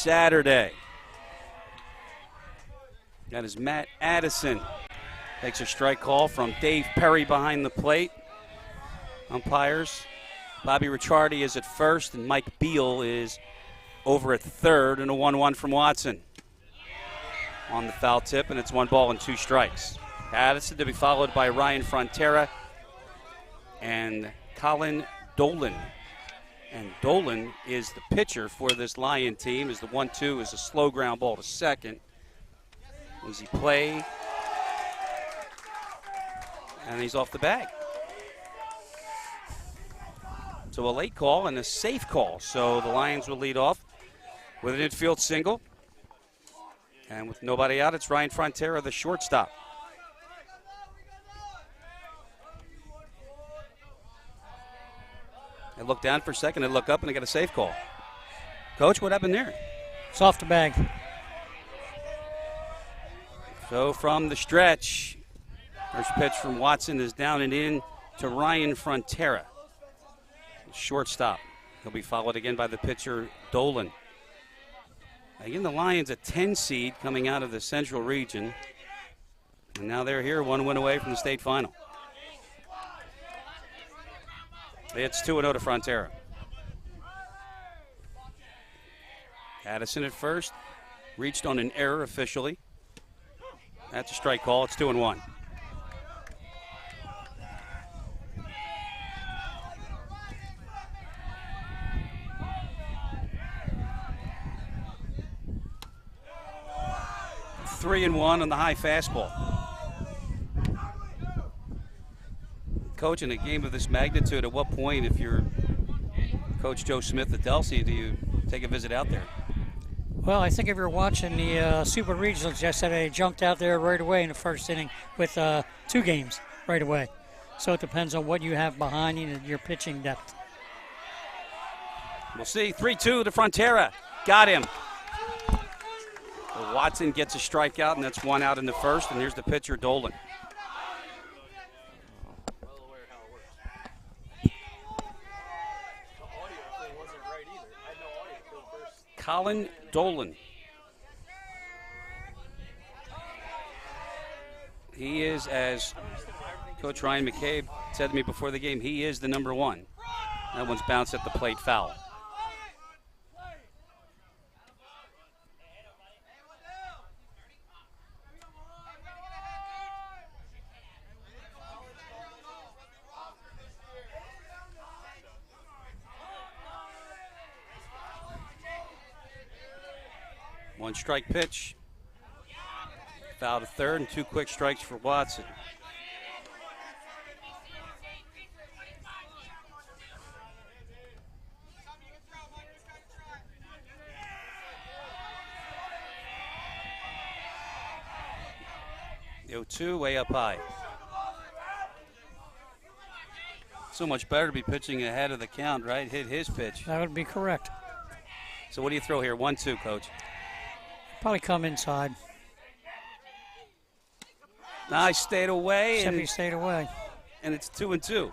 Saturday. That is Matt Addison. Takes a strike call from Dave Perry behind the plate. Umpires, Bobby Ricciardi is at first, and Mike Beal is over at third, and a 1-1 from Watson. On the foul tip, and it's 1 ball and 2 strikes. Addison to be followed by Ryan Frontera and Colin Dolan. And Dolan is the pitcher for this Lion team, as the 1-2 is a slow ground ball to second. Easy play. And he's off the bag. So a late call and a safe call. So the Lions will lead off with an infield single. And with nobody out, it's Ryan Frontera, the shortstop. They look down for a second, they look up, and they got a safe call. Coach, what happened there? It's off the bag. So from the stretch, first pitch from Watson is down and in to Ryan Frontera. Shortstop. He'll be followed again by the pitcher, Dolan. Again, the Lions a 10 seed coming out of the Central region. And now they're here, 1 win away from the state final. It's 2-0 to Frontera. Addison at first. Reached on an error officially. That's a strike call. It's 2-1. Three and 1 on the high fastball. Coach, in a game of this magnitude, at what point, if you're Coach Joe Smith at Delsea, do you take a visit out there? Well, I think if you're watching the Super Regionals yesterday, jumped out there right away in the first inning with 2 games right away. So it depends on what you have behind you and your pitching depth. We'll see. 3-2 to Frontera. Got him. Well, Watson gets a strikeout, and that's 1 out in the first. And here's the pitcher, Dolan. Colin Dolan. He is, as Coach Ryan McCabe said to me before the game, he is the number 1. That one's bounced at the plate, foul. One strike pitch. Foul to third, and 2 quick strikes for Watson. The 0-2 way up high. So much better to be pitching ahead of the count, right? Hit his pitch. That would be correct. So what do you throw here? 1-2, Coach. Probably come inside. Nice, stayed away. Except he stayed away. And it's 2-2.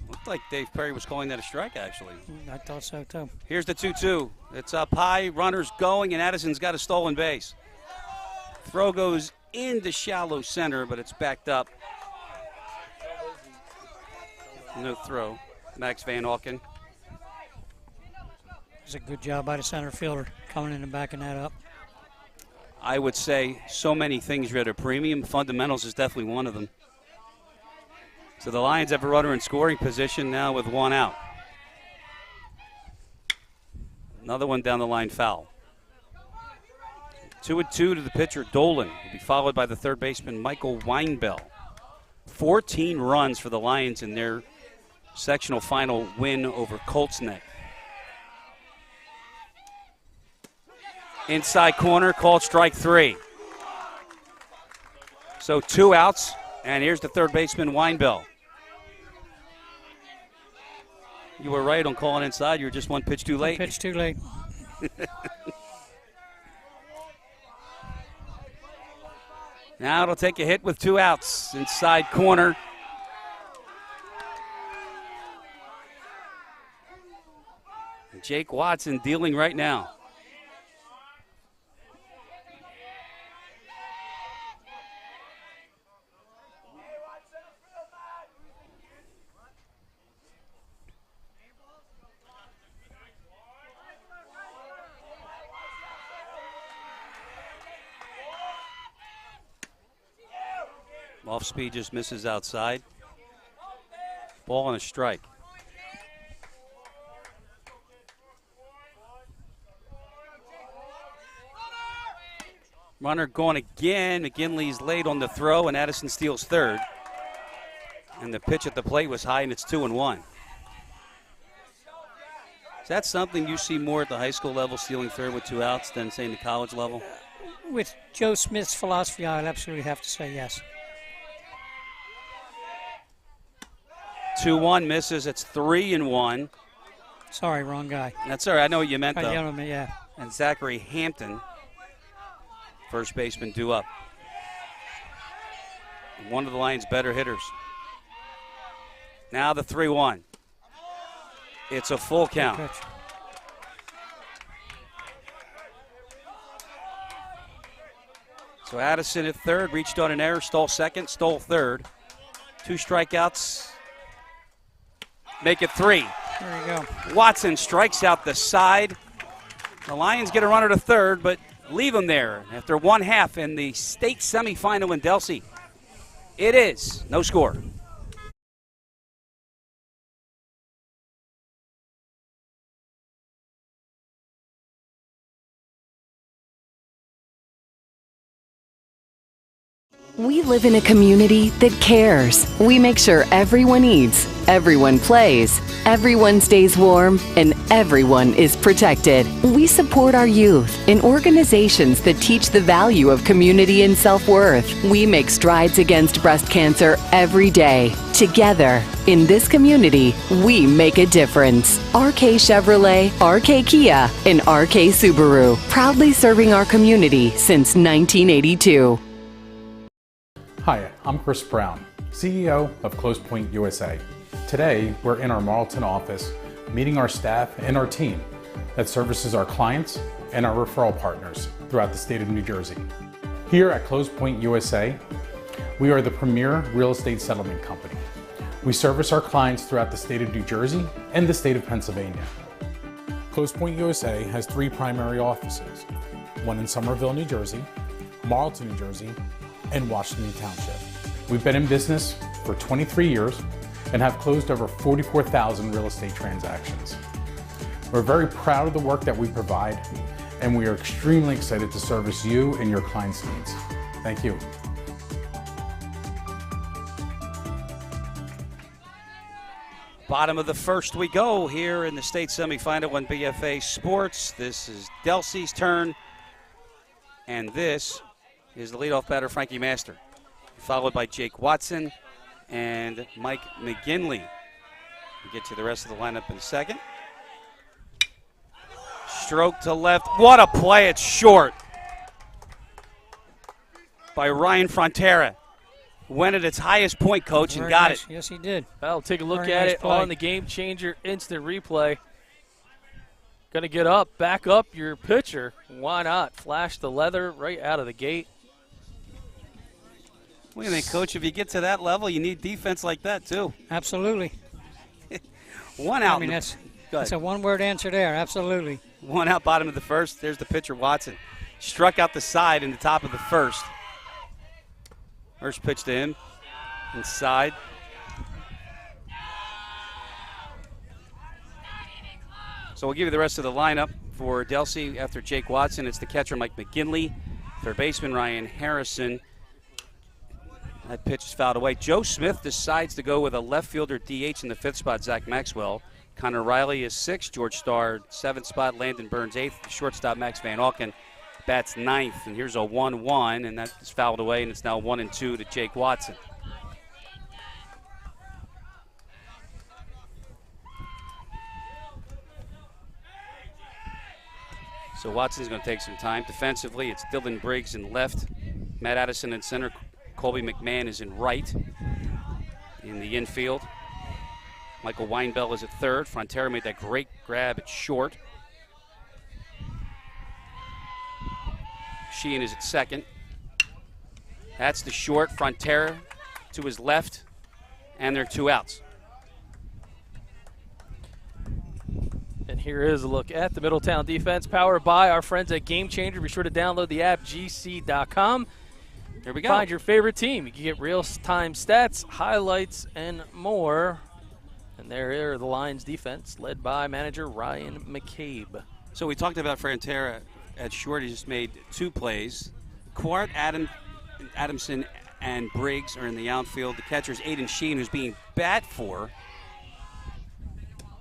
Looked like Dave Perry was calling that a strike, actually. I thought so, too. Here's the 2-2. It's up high, runners going, and Addison's got a stolen base. Throw goes into shallow center, but it's backed up. No throw. Max Van Auken. It's a good job by the center fielder coming in and backing that up. I would say so many things are at a premium. Fundamentals is definitely one of them. So the Lions have a runner in scoring position now with 1 out. Another one down the line, foul. 2-2 to the pitcher, Dolan. Will be followed by the third baseman, Michael Weinbell. 14 runs for the Lions in their sectional final win over Colts Neck. Inside corner, called strike 3. So 2 outs, and here's the third baseman, Weinbell. You were right on calling inside. You were just 1 pitch too late. 1 pitch too late. Now it'll take a hit with 2 outs. Inside corner. Jake Watson dealing right now. Off speed just misses outside. Ball and a strike. Runner going again. McGinley's late on the throw, and Addison steals third. And the pitch at the plate was high, and it's 2-1. Is that something you see more at the high school level, stealing third with 2 outs, than, say, in the college level? With Joe Smith's philosophy, I'd absolutely have to say yes. 2-1 misses. It's 3-1. Sorry, wrong guy. That's all right. I know what you meant, though. Yeah. And Zachary Hampton, first baseman, due up. One of the Lions' better hitters. Now the 3-1. It's a full count. So Addison at third, reached on an error, stole second, stole third. 2 strikeouts. Make it 3. There you go. Watson strikes out the side. The Lions get a runner to third, but leave him there after 1/2 in the state semifinal in Delsea. It is no score. We live in a community that cares. We make sure everyone eats, everyone plays, everyone stays warm, and everyone is protected. We support our youth in organizations that teach the value of community and self-worth. We make strides against breast cancer every day. Together, in this community, we make a difference. RK Chevrolet, RK Kia, and RK Subaru, proudly serving our community since 1982. Hi, I'm Chris Brown, CEO of Close Point USA. Today, we're in our Marlton office meeting our staff and our team that services our clients and our referral partners throughout the state of New Jersey. Here at Close Point USA, we are the premier real estate settlement company. We service our clients throughout the state of New Jersey and the state of Pennsylvania. Close Point USA has 3 primary offices, one in Somerville, New Jersey, Marlton, New Jersey, and Washington Township. We've been in business for 23 years and have closed over 44,000 real estate transactions. We're very proud of the work that we provide, and we are extremely excited to service you and your clients' needs. Thank you. Bottom of the first we go here in the state semifinal on BFA Sports. This is Delsea's turn, and this is the leadoff batter, Frankie Master, followed by Jake Watson and Mike McGinley. We'll get to the rest of the lineup in a second. Stroke to left. What a play. It's short by Ryan Frontera. Went at its highest point, Coach, and got it. Yes, he did. Well, take a look at it on the Game Changer instant replay. Going to get up, back up your pitcher. Why not? Flash the leather right out of the gate. What do you think, Coach? If you get to that level, you need defense like that, too. Absolutely. One out. I mean, that's a one-word answer there. Absolutely. 1 out, bottom of the first. There's the pitcher, Watson. Struck out the side in the top of the first. First pitch to him. Inside. So we'll give you the rest of the lineup for Delsea after Jake Watson. It's the catcher, Mike McGinley. Third baseman, Ryan Harrison. That pitch is fouled away. Joe Smith decides to go with a left fielder DH in the 5th spot, Zach Maxwell. Connor Riley is 6th. George Starr, 7th spot. Landon Burns, 8th. Shortstop, Max Van Auken, bats 9th. And here's a 1-1, and that is fouled away, and it's now 1-2 to Jake Watson. So Watson's going to take some time. Defensively, it's Dylan Briggs in left. Matt Addison in center. Colby Mcmahon is in right in the infield. Michael Weinbell is at third. Frontera made that great grab at short. Sheehan is at second. That's the short. Frontera to his left, and there are 2 outs. And here is a look at the Middletown defense, powered by our friends at Game Changer. Be sure to download the app, gc.com. Here we go. Find your favorite team. You can get real-time stats, highlights, and more. And there are the Lions defense, led by manager Ryan McCabe. So we talked about Frontera at short. He just made 2 plays. Quart, Adamson, and Briggs are in the outfield. The catcher is Aiden Sheen, who's being bat for.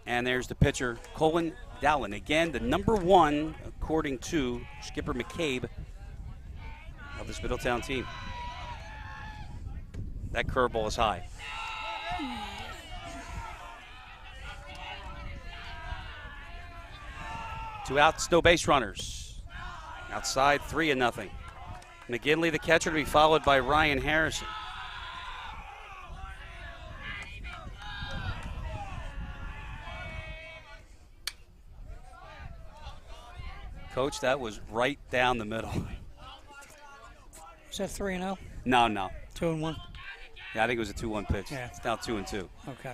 And there's the pitcher, Colin Dolan. Again, the number 1, according to Skipper McCabe, of this Middletown team. That curveball is high. Two outs, no base runners. Outside, 3-0. McGinley, the catcher, to be followed by Ryan Harrison. Coach, that was right down the middle. Is that 3-0? No. 2-1? Yeah, I think it was a 2-1 pitch. Yeah. It's now 2-2. Okay.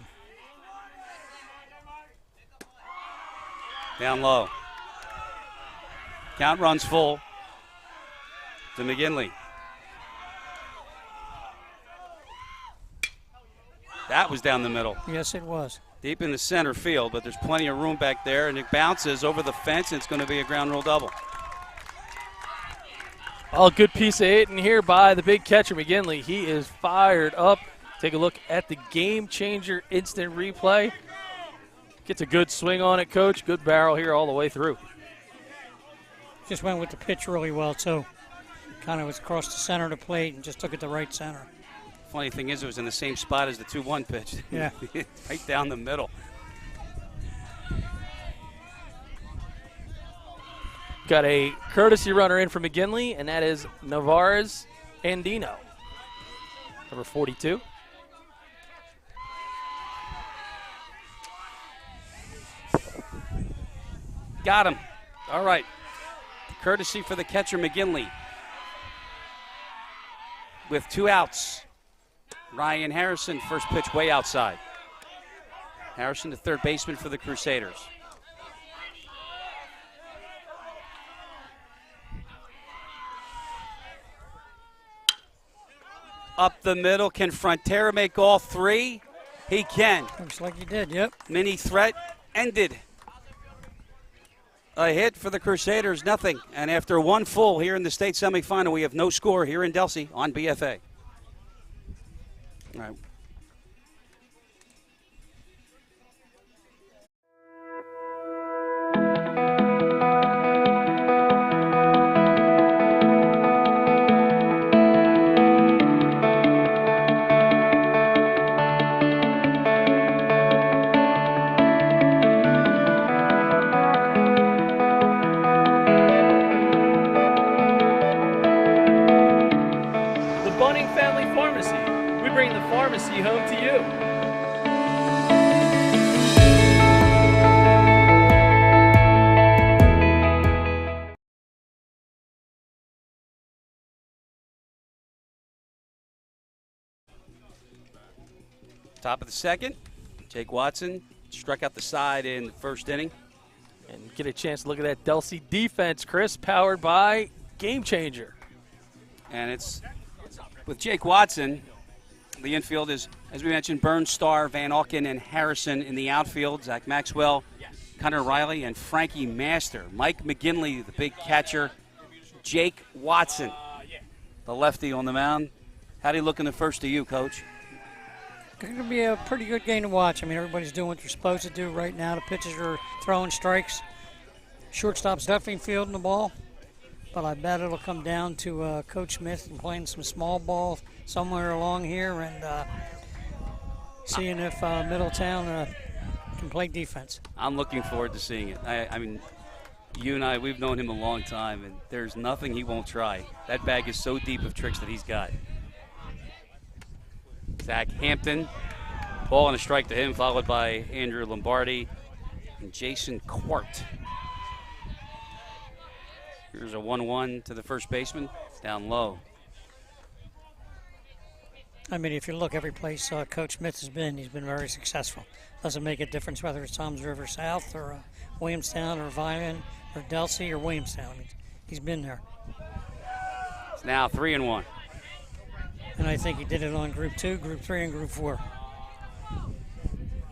Down low. Count runs full to McGinley. That was down the middle. Yes, it was. Deep in the center field, but there's plenty of room back there, and it bounces over the fence, and it's going to be a ground rule double. Oh, good piece of hitting here by the big catcher, McGinley. He is fired up. Take a look at the Game Changer instant replay. Gets a good swing on it, Coach. Good barrel here all the way through. Just went with the pitch really well, too. Kind of was across the center of the plate and just took it to right center. Funny thing is, it was in the same spot as the 2-1 pitch. Yeah. Right down the middle. Got a courtesy runner in for McGinley, and that is Navarez Andino, number 42. Got him. All right. Courtesy for the catcher, McGinley. With 2 outs. Ryan Harrison, first pitch way outside. Harrison, the third baseman for the Crusaders. Up the middle. Can Frontera make all 3? He can. Looks like he did, yep. Mini threat ended. A hit for the Crusaders, nothing. And after 1 full here in the state semifinal, we have no score here in Delsea on BFA. All right. Pharmacy home to you. Top of the second, Jake Watson struck out the side in the first inning. And get a chance to look at that Delsea defense, Chris, powered by Game Changer. And it's with Jake Watson. The infield is, as we mentioned, Burns, Starr, Van Auken, and Harrison in the outfield. Zach Maxwell, Connor Riley, and Frankie Master. Mike McGinley, the big catcher. Jake Watson, the lefty on the mound. How do you look in the first to you, Coach? It's going to be a pretty good game to watch. I mean, everybody's doing what they're supposed to do right now. The pitchers are throwing strikes. Shortstop's definitely fielding the ball. But I bet it'll come down to Coach Smith and playing some small ball somewhere along here and seeing if Middletown can play defense. I'm looking forward to seeing it. I mean, you and I, we've known him a long time, and there's nothing he won't try. That bag is so deep of tricks that he's got. Zach Hampton Ball and a strike to him, followed by Andrew Lombardi and Jason Quart. Here's a 1-1 to the first baseman, down low. I mean, if you look every place Coach Smith has been, he's been very successful. Doesn't make a difference whether it's Toms River South or Williamstown or Vineland or Delsea or Williamstown. He's been there. It's now 3-1. And I think he did it on Group 2, Group 3, and Group 4.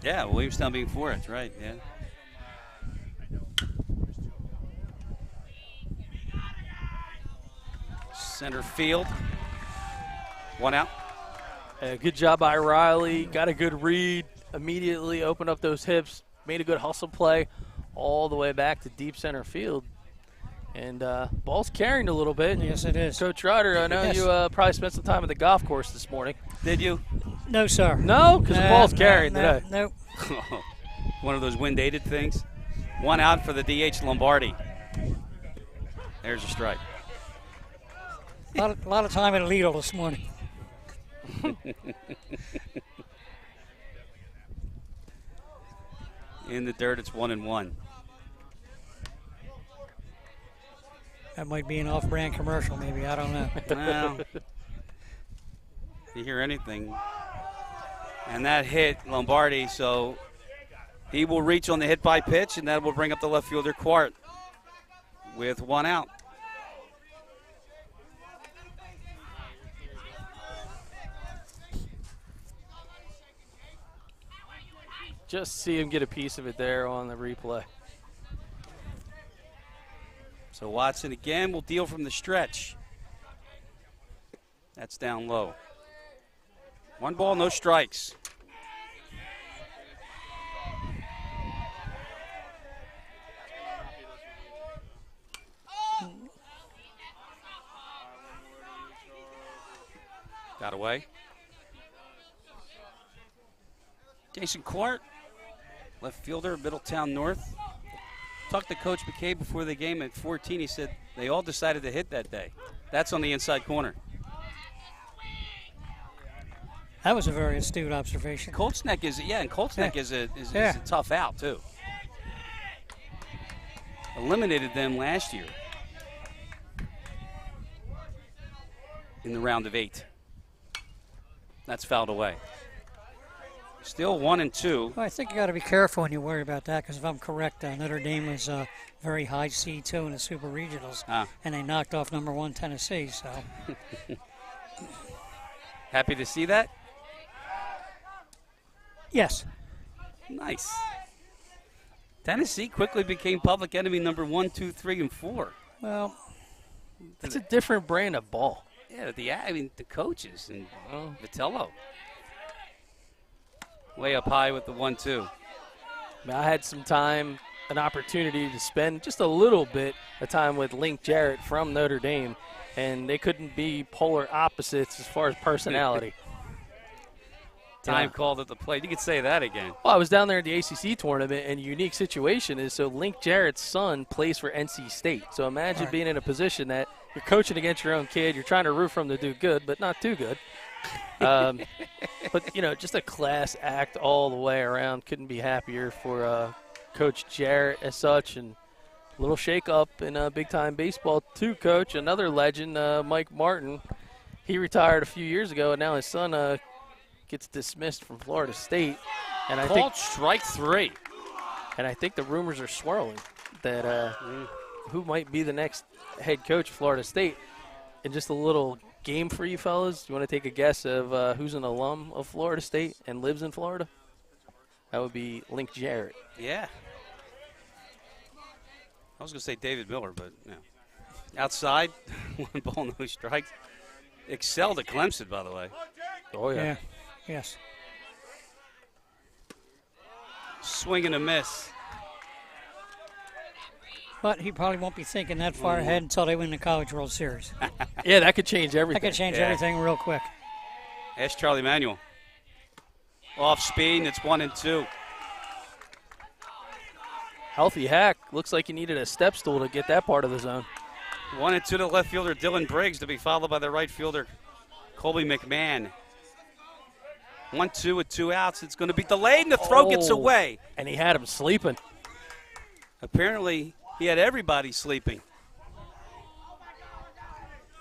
Yeah, Williamstown being 4, that's right, yeah. Center field. 1 out. Good job by Riley. Got a good read. Immediately opened up those hips. Made a good hustle play all the way back to deep center field. And ball's carrying a little bit. Yes, it is. Coach Ryder, I know Yes. you probably spent some time at the golf course this morning. Did you? No, sir. No? Because the ball's carrying today. Nope. One of those wind-aided things. 1 out for the DH Lombardi. There's a strike. A lot of time at Lidl this morning. In the dirt, it's 1-1. That might be an off-brand commercial, maybe. I don't know. Well, you hear anything. And that hit Lombardi, so he will reach on the hit by pitch, and that will bring up the left fielder Quart with 1 out. Just see him get a piece of it there on the replay. So Watson again will deal from the stretch. That's down low. 1 ball, no strikes. Got away. Jason Quart, left fielder, Middletown North. Talked to Coach McKay before the game at 14. He said they all decided to hit that day. That's on the inside corner. That was a very astute observation. Colts Neck is is a tough out too. Eliminated them last year in the round of 8. That's fouled away. Still 1-2. Well, I think you got to be careful when you worry about that, because if I'm correct, Notre Dame was very high C2 in the Super Regionals, and they knocked off number 1 Tennessee. So happy to see that. yes, Nice. Tennessee quickly became public enemy number 1, 2, 3, and 4. well, It's a different brand of ball. Yeah, the coaches and Vitello. Way up high with the 1-2. I had some time, an opportunity to spend just a little bit of time with Link Jarrett from Notre Dame, and they couldn't be polar opposites as far as personality. Time called at the plate. You could say that again. Well, I was down there at the ACC tournament, and a unique situation is so Link Jarrett's son plays for NC State. So imagine being in a position that you're coaching against your own kid. You're trying to root for him to do good, but not too good. But, just a class act all the way around. Couldn't be happier for Coach Jarrett as such. And a little shake-up in big-time baseball, too, Coach. Another legend, Mike Martin. He retired a few years ago, and now his son gets dismissed from Florida State. And I think strike 3. And I think the rumors are swirling that who might be the next head coach of Florida State. And just a little game for you fellas. You want to take a guess of who's an alum of Florida State and lives in Florida? That would be Link Jarrett. Yeah. I was going to say David Miller, but no. Outside, 1 ball, no strikes. Excelled at Clemson, by the way. Oh, yeah. Yes. Swing and a miss. But he probably won't be thinking that far ahead until they win the College World Series. Yeah, that could change everything. That could change everything real quick. Ask Charlie Manuel. Off speed, and it's 1-2. Healthy hack. Looks like he needed a step stool to get that part of the zone. 1-2 to the left fielder, Dylan Briggs, to be followed by the right fielder, Colby Mcmahon. 1-2 with 2 outs. It's going to be delayed, and the throw gets away. And he had him sleeping. Apparently, he had everybody sleeping.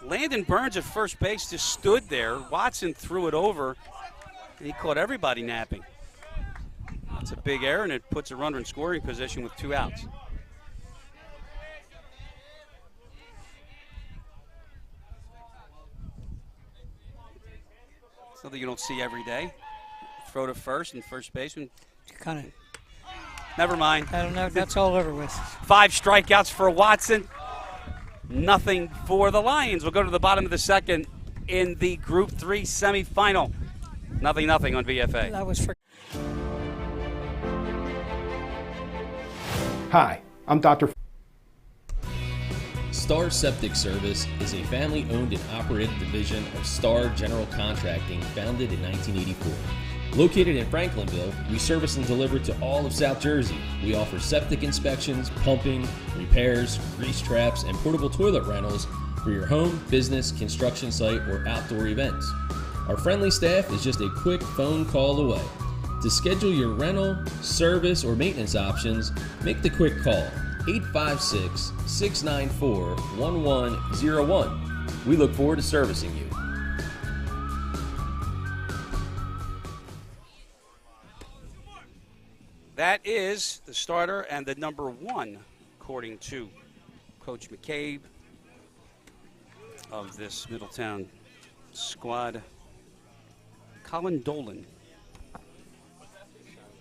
Landon Burns at first base just stood there. Watson threw it over, and he caught everybody napping. That's a big error, and it puts a runner in scoring position with 2 outs. Something you don't see every day. Throw to first, and first baseman. Kind of. Never mind. I don't know. That's all over with. 5 strikeouts for Watson. Nothing for the Lions. We'll go to the bottom of the second in the Group 3 semifinal. 0-0 on VFA. That was for. Hi, I'm Dr. Star Septic Service is a family-owned and operated division of Star General Contracting founded in 1984. Located in Franklinville, we service and deliver to all of South Jersey. We offer septic inspections, pumping, repairs, grease traps, and portable toilet rentals for your home, business, construction site, or outdoor events. Our friendly staff is just a quick phone call away. To schedule your rental, service, or maintenance options, make the quick call, 856-694-1101. We look forward to servicing you. That is the starter and the number 1, according to Coach McCabe of this Middletown squad. Colin Dolan,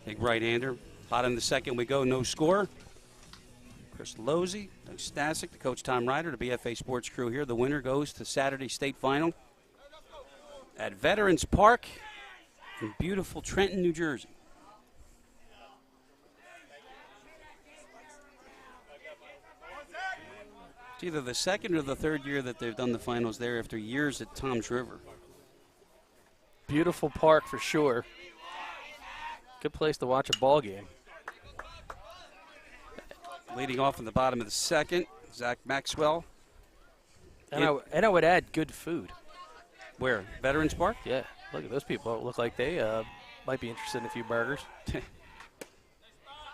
big right-hander. Bottom of the second we go, no score. Chris Losey, Njsiaa, the coach Tom Ryder, the BFA Sports crew here. The winner goes to Saturday State Final at Veterans Park in beautiful Trenton, New Jersey. It's either the second or the third year that they've done the finals there after years at Toms River. Beautiful park for sure. Good place to watch a ball game. Leading off in the bottom of the second, Zach Maxwell. And I would add good food. Where? Veterans Park? Yeah. Look at those people. Look like they might be interested in a few burgers.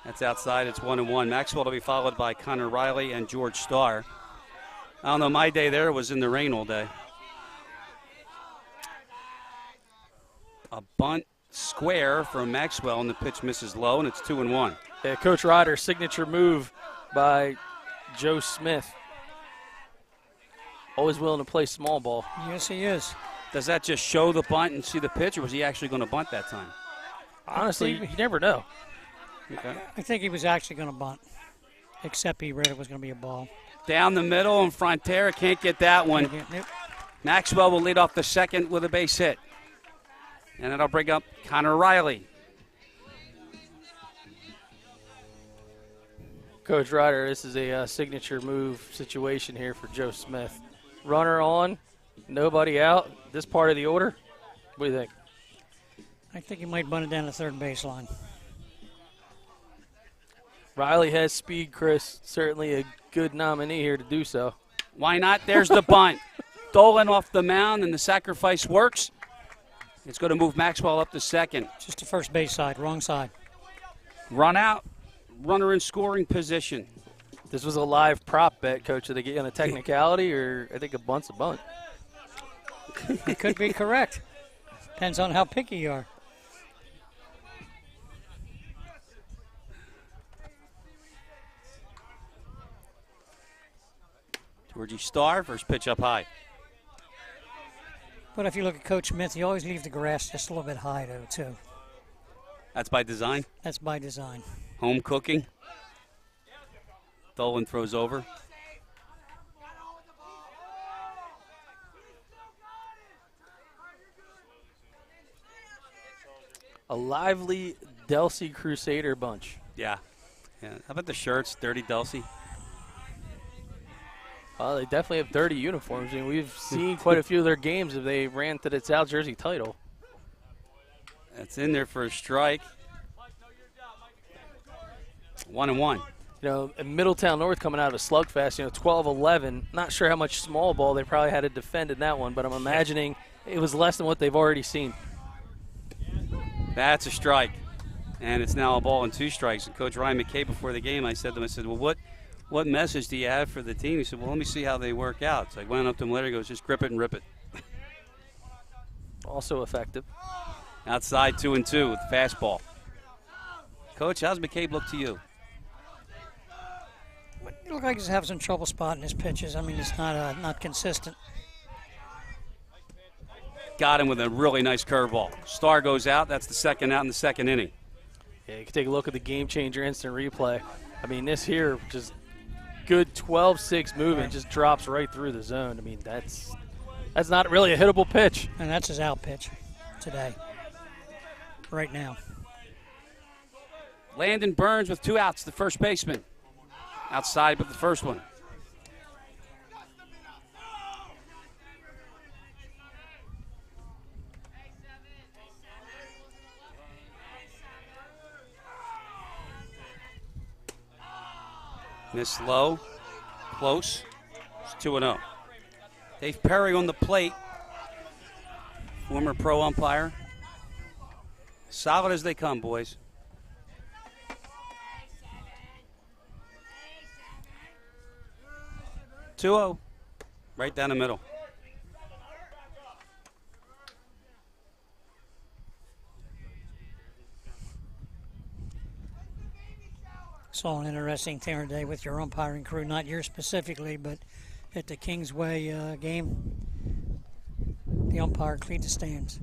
That's outside. It's 1-1. Maxwell to be followed by Connor Riley and George Starr. I don't know. My day there was in the rain all day. A bunt square from Maxwell, and the pitch misses low, and it's 2-1. Yeah, Coach Ryder's signature move by Joe Smith. Always willing to play small ball. Yes, he is. Does that just show the bunt and see the pitch, or was he actually going to bunt that time? Honestly, you never know. Okay. I think he was actually going to bunt, except he read it was going to be a ball. Down the middle, and Frontera can't get that one. Nope. Maxwell will lead off the second with a base hit. And that'll bring up Connor Riley. Coach Ryder, this is a signature move situation here for Joe Smith. Runner on, nobody out. This part of the order, what do you think? I think he might bunt it down the third baseline. Riley has speed, Chris. Certainly a good nominee here to do so. Why not? There's the bunt. Dolan off the mound, and the sacrifice works. It's going to move Maxwell up to second. Just the first base side, wrong side. Run out, runner in scoring position. This was a live prop bet, Coach. Did they get you on a technicality, or I think a bunt's a bunt? It could be correct. Depends on how picky you are. Georgie Starr, first pitch up high. But if you look at Coach Smith, he always leaves the grass just a little bit high, though, too. That's by design. That's by design. Home cooking. Dolan throws over. A lively Delsea Crusader bunch. Yeah. How about the shirts, Dirty Delsea? Well, they definitely have dirty uniforms, and we've seen quite a few of their games if they ran to the South Jersey title. That's in there for a strike. 1-1. You know, in Middletown North coming out of a slugfest, 12-11. Not sure how much small ball they probably had to defend in that one, but I'm imagining it was less than what they've already seen. That's a strike. And it's now a ball and 2 strikes. And Coach Ryan McKay, before the game, I said to him, well, what message do you have for the team? He said, well, let me see how they work out. So I went up to him later. He goes, just grip it and rip it. Also effective. Outside 2-2 with the fastball. Coach, how's McCabe look to you? It looks like he's having some trouble spotting his pitches. I mean, it's not consistent. Got him with a really nice curveball. Star goes out. That's the second out in the second inning. Yeah, you can take a look at the game changer instant replay. I mean, this here just good 12-6 movement, just drops right through the zone. I mean, that's not really a hittable pitch. And that's his out pitch today, right now. Landon Burns with 2 outs, the first baseman. Outside with the first one. Miss low, close. It's 2-0. Dave Perry on the plate, former pro umpire. Solid as they come, boys. 2-0, right down the middle. Saw an interesting thing today with your umpiring crew, not yours specifically, but at the Kingsway game, the umpire cleaned the stands.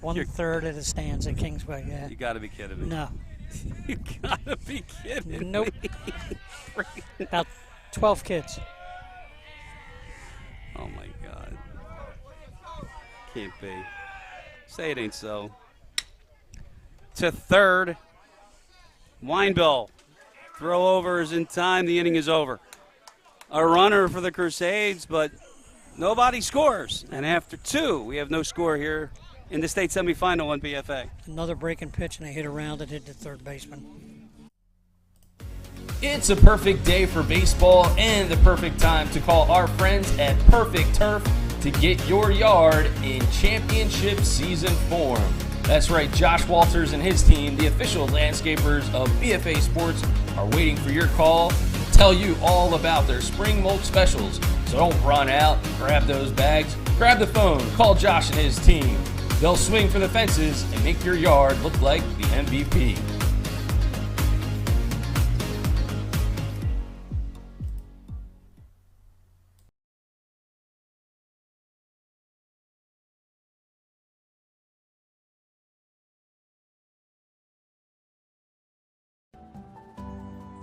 1/3 of the stands at Kingsway, yeah. You gotta be kidding me. No. You gotta be kidding Nope. me. About 12 kids. Oh my God. Can't be. Say it ain't so. To third. Weinbill. Throw over is in time. The inning is over. A runner for the Crusades, but nobody scores. And after 2, we have no score here in the state semifinal on BFA. Another breaking pitch, and they hit around it, hit the third baseman. It's a perfect day for baseball and the perfect time to call our friends at Perfect Turf to get your yard in championship season form. That's right, Josh Walters and his team, the official landscapers of BFA Sports, are waiting for your call to tell you all about their spring mulch specials. So don't run out, grab those bags, grab the phone, call Josh and his team. They'll swing for the fences and make your yard look like the MVP.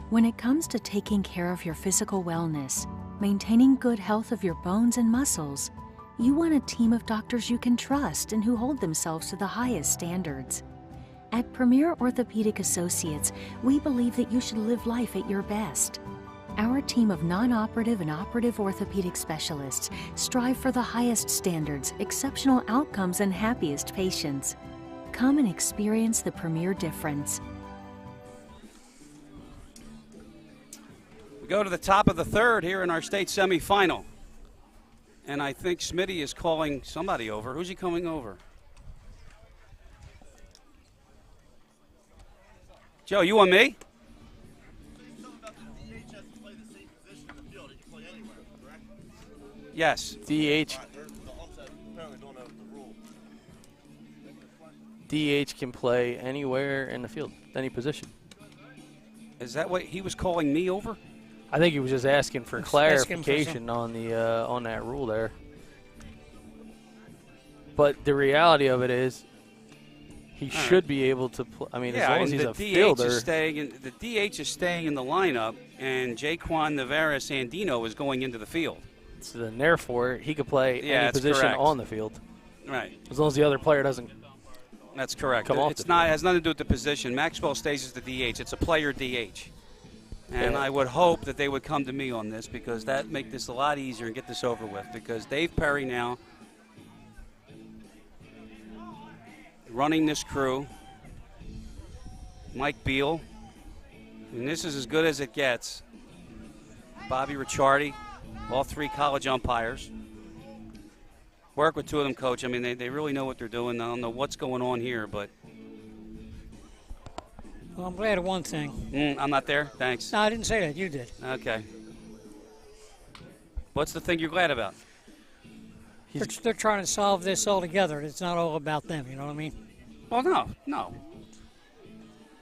When it comes to taking care of your physical wellness, maintaining good health of your bones and muscles, you want a team of doctors you can trust and who hold themselves to the highest standards. At Premier Orthopedic Associates, we believe that you should live life at your best. Our team of non-operative and operative orthopedic specialists strive for the highest standards, exceptional outcomes, and happiest patients. Come and experience the Premier difference. We go to the top of the third here in our state semifinal. And I think Smitty is calling somebody over. Who's he calling over? Joe, you want me? Yes. DH can play anywhere in the field, any position. Is that what he was calling me over? I think he was just asking for Asking clarification on the on that rule there. But the reality of it is, he should be able to play. I mean, as long as he's a fielder. The DH is staying in the lineup, and Jaquan Navarez-Andino is going into the field. So then, therefore, he could play any position correct. on the field. Right. As long as the other player doesn't. That's correct. Come off It's the not field. has nothing to do with the position. Maxwell stays as the DH. It's a player DH. And Yeah. I would hope that they would come to me on this because that make this a lot easier and get this over with. Because Dave Perry now running this crew, Mike Beal, and this is as good as it gets. Bobby Ricciardi, all 3 college umpires. Work with 2 of them, Coach. I mean, they really know what they're doing. I don't know what's going on here, but Well, I'm glad of one thing. I'm not there? Thanks. No, I didn't say that. You did. Okay. What's the thing you're glad about? They're trying to solve this all together. It's not all about them. You know what I mean? Well, no.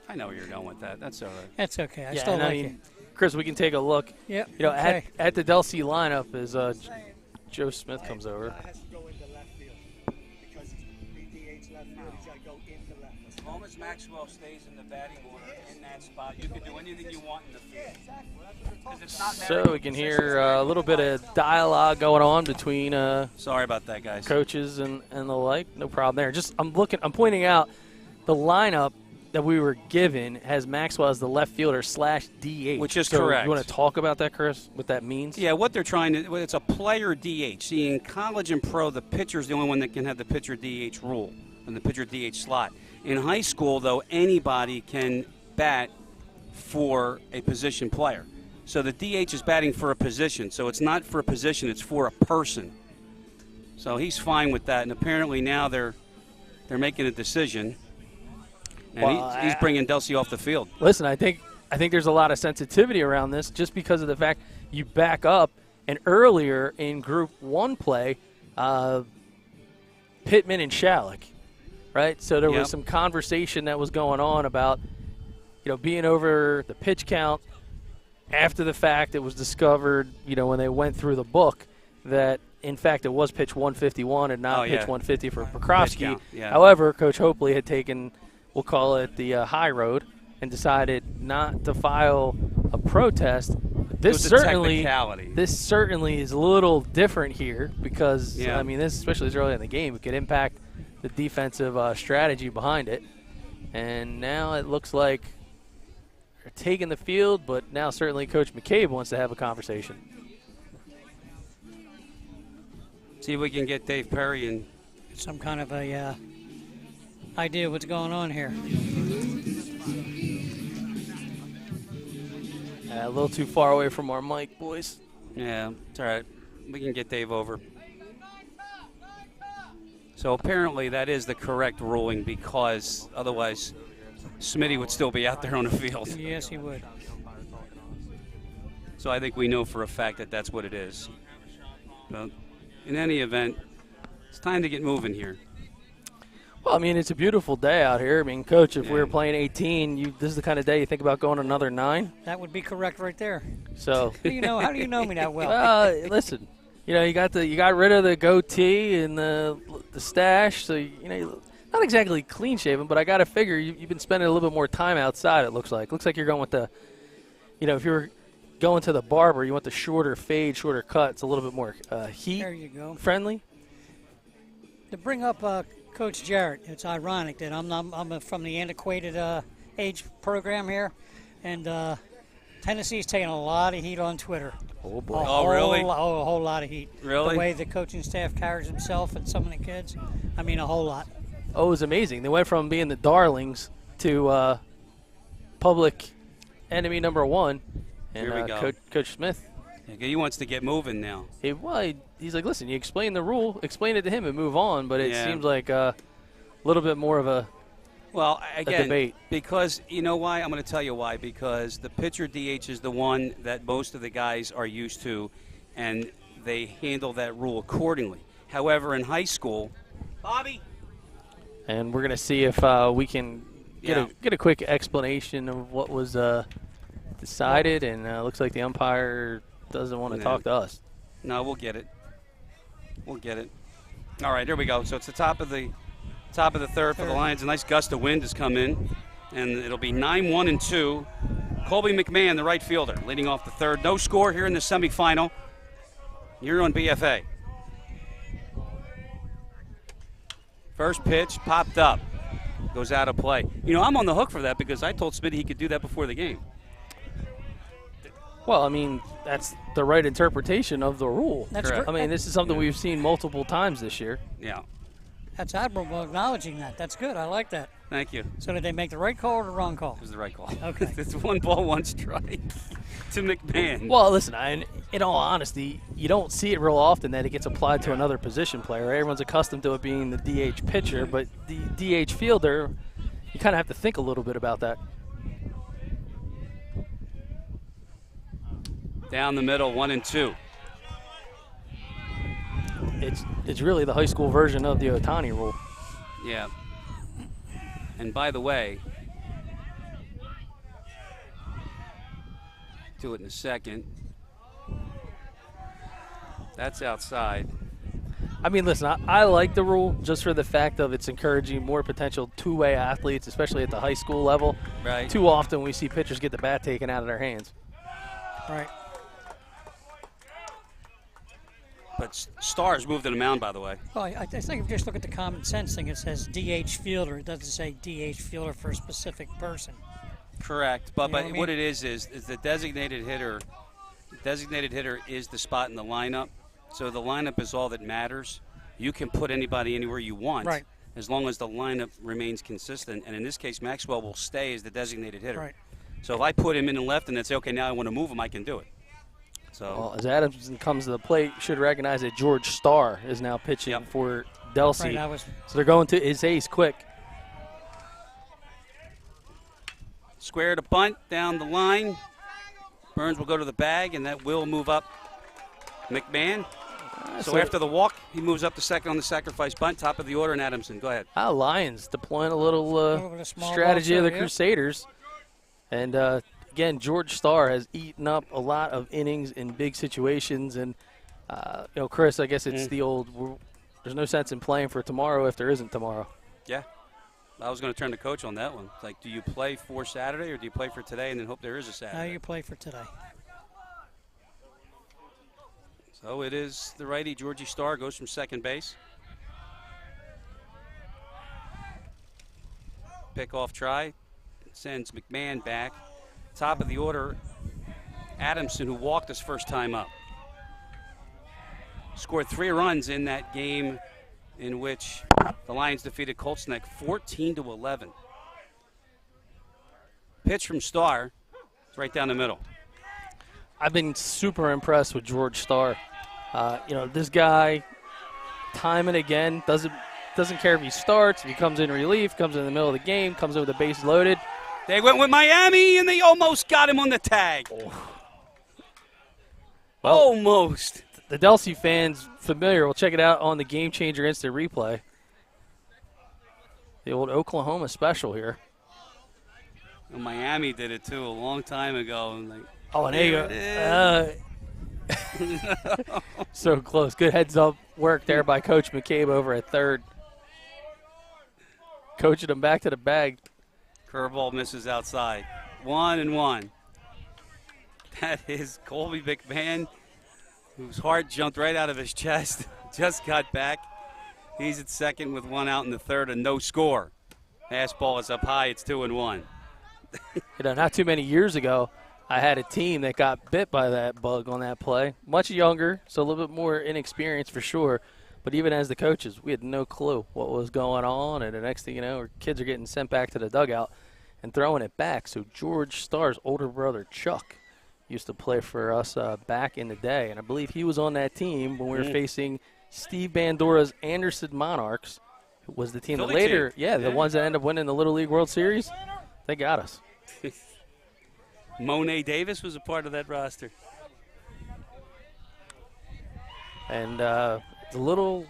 I know where you're going with that. That's all right. That's okay. I still like it. Chris, we can take a look. Yep. You know, okay. at the Delsea lineup as Joe Smith comes over. As long as Maxwell stays in the batting order in that spot, you can do anything you want in the field. So we can hear a little bit of dialogue going on between sorry about that, guys. Coaches and the like. No problem there. Just I'm pointing out the lineup that we were given has Maxwell as the left fielder / DH. Which is correct. You want to talk about that, Chris, what that means? Yeah, what they're trying to – it's a player DH. See, in college and pro, the pitcher's the only one that can have the pitcher DH rule and the pitcher DH slot. In high school, though, anybody can bat for a position player. So the DH is batting for a position. So it's not for a position, it's for a person. So he's fine with that. And apparently now they're making a decision. And he's bringing Delsea off the field. Listen, I think there's a lot of sensitivity around this just because of the fact you back up. And earlier in Group 1 play, Pittman and Shalik, right? So there was some conversation that was going on about, being over the pitch count. After the fact, it was discovered, when they went through the book, that in fact it was pitch 151 and not pitch 150 for Pokrovsky. However, Coach Hopley had taken, we'll call it the high road, and decided not to file a protest. This certainly is a little different here because, this, especially as early in the game, it could impact the defensive strategy behind it. And now it looks like they're taking the field, but now certainly Coach McCabe wants to have a conversation. See if we can get Dave Perry and some kind of a idea what's going on here. A little too far away from our mic, boys. Yeah, it's all right. We can get Dave over. So apparently that is the correct ruling because otherwise Smitty would still be out there on the field. Yes, he would. So I think we know for a fact that that's what it is. But in any event, it's time to get moving here. Well, it's a beautiful day out here. Coach, if we were playing 18, this is the kind of day you think about going another 9? That would be correct right there. So how do you know me that well? Listen, you got rid of the goatee and the stash, so not exactly clean shaven, but I got to figure you've been spending a little bit more time outside. It looks like you're going with the, if you were going to the barber, you want the shorter fade, shorter cut. It's a little bit more heat there you go. Friendly. To bring up Coach Jarrett, it's ironic that I'm from the antiquated age program here, and Tennessee's taking a lot of heat on Twitter. Oh boy! Really? A whole lot of heat. Really? The way the coaching staff carries himself and some of the kids, a whole lot. Oh, it was amazing. They went from being the darlings to public enemy number 1, and Here we go. Coach Smith. He wants to get moving now. He's like, listen, you explain the rule, explain it to him and move on, but it seems like a little bit more of a debate. Because you know why? I'm going to tell you why. Because the pitcher DH is the one that most of the guys are used to, and they handle that rule accordingly. However, in high school, Bobby. And we're going to see if we can get a quick explanation of what was decided, and looks like the umpire doesn't want to talk to us. No, we'll get it. We'll get it. All right, here we go. So it's the top of the third for the Lions. A nice gust of wind has come in, and it'll be 9-1-2. Colby Mcmahon, the right fielder, leading off the third. No score here in the semifinal. You're on BFA. First pitch popped up, goes out of play. I'm on the hook for that because I told Smitty he could do that before the game. Well, that's the right interpretation of the rule. That's correct. This is something we've seen multiple times this year. Yeah. That's admirable acknowledging that. That's good. I like that. Thank you. So did they make the right call or the wrong call? It was the right call. Okay. It's 1 ball, 1 strike to McMahon. Well, listen, in all honesty, you don't see it real often that it gets applied to another position player. Right? Everyone's accustomed to it being the DH pitcher, but the DH fielder, you kind of have to think a little bit about that. Down the middle, 1-2. It's really the high school version of the Otani rule. Yeah. And by the way, do it in a second. That's outside. I mean, listen, I like the rule just for the fact of it's encouraging more potential two-way athletes, especially at the high school level. Right. Too often we see pitchers get the bat taken out of their hands. Right. But Starr's moved to the mound, by the way. Well, I think if you just look at the common sense thing, it says DH fielder. It doesn't say DH fielder for a specific person. Correct. But, You know what I mean? what it is the designated hitter. Designated hitter is the spot in the lineup. So the lineup is all that matters. You can put anybody anywhere you want, Right, as long as the lineup remains consistent. And in this case, Maxwell will stay as the designated hitter. right. So if I put him in the left and then say, okay, now I want to move him, I can do it. So Well, as Adamson comes to the plate, you should recognize that George Starr is now pitching Yep. for Delsea. Right, So they're going to his ace quick. square to bunt down the line. Burns will go to the bag, and that will move up McMahon. So after the walk, he moves up to second on the sacrifice bunt, top of the order, and Adamson. Go ahead. Lions deploying a little Little small strategy of ball the too, yeah. Crusaders. And, again, George Starr has eaten up a lot of innings in big situations. And, Chris, I guess it's the old there's no sense in playing for tomorrow if there isn't tomorrow. Yeah. I was going to turn to coach on that one. It's like, do you play for Saturday or do you play for today and then hope there is a Saturday? Now you play for today. So it is the righty, Georgie Starr, goes from second base. Pickoff try. Sends McMahon back. Top of the order, Adamson, who walked his first time up. Scored 3 runs in that game in which the Lions defeated Colts Neck 14-11. Pitch from Starr. It's right down the middle. I've been super impressed with George Starr. This guy, time and again, doesn't care if he starts, if he comes in relief, comes in the middle of the game, comes in with the bases loaded. They went with Miami, and they almost got him on the tag. Well, Almost. The Delsea fans familiar will check it out on the Game Changer Instant Replay. The old Oklahoma special here. Well, Miami did it, too, a long time ago. And there you go. So close. Good heads-up work there by Coach McCabe over at third. Coaching him back to the bag. Curveball misses outside. 1-1. That is Colby Mcmahon, whose heart jumped right out of his chest. Just got back. He's at second with 1 out in the third and no score. Fastball is up high. It's 2-1. Not too many years ago, I had a team that got bit by that bug on that play. Much younger, so a little bit more inexperienced for sure. But even as the coaches, we had no clue what was going on. And the next thing you know, our kids are getting sent back to the dugout and throwing it back. So George Starr's older brother, Chuck, used to play for us back in the day. And I believe he was on that team when we were facing Steve Bandora's Anderson Monarchs, who was the team that Philly later, team. the ones that ended up winning the Little League World Series. They got us. Monet Davis was a part of that roster. And it's a little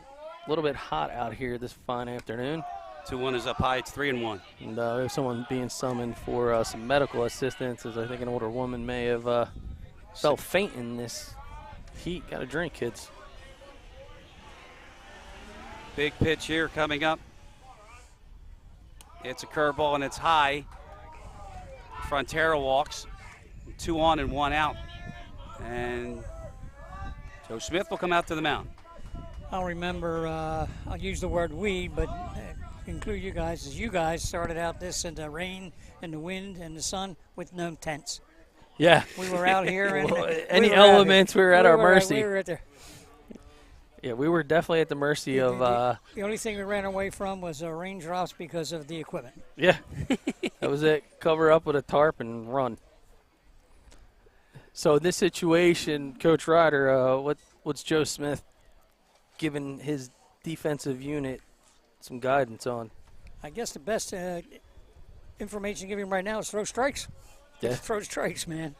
bit hot out here this fine afternoon. 2-1 is up high. It's 3-1. And there's someone being summoned for some medical assistance, as I think an older woman may have felt faint in this heat. Got to drink, kids. Big pitch here coming up. It's a curveball and it's high. Frontera walks. 2 on and 1 out. And Joe Smith will come out to the mound. I'll remember, I'll use the word we, but include you guys, as you guys started out this in the rain and the wind and the sun with no tents. Yeah. We were out here. And any elements, we were at our mercy. We were at there. Yeah, we were definitely at the mercy of. The only thing we ran away from was raindrops because of the equipment. Yeah, that was it. Cover up with a tarp and run. So in this situation, Coach Ryder, what's Joe Smith giving his defensive unit some guidance on? I guess the best information giving right now is throw strikes. Yeah. Just throw strikes, man.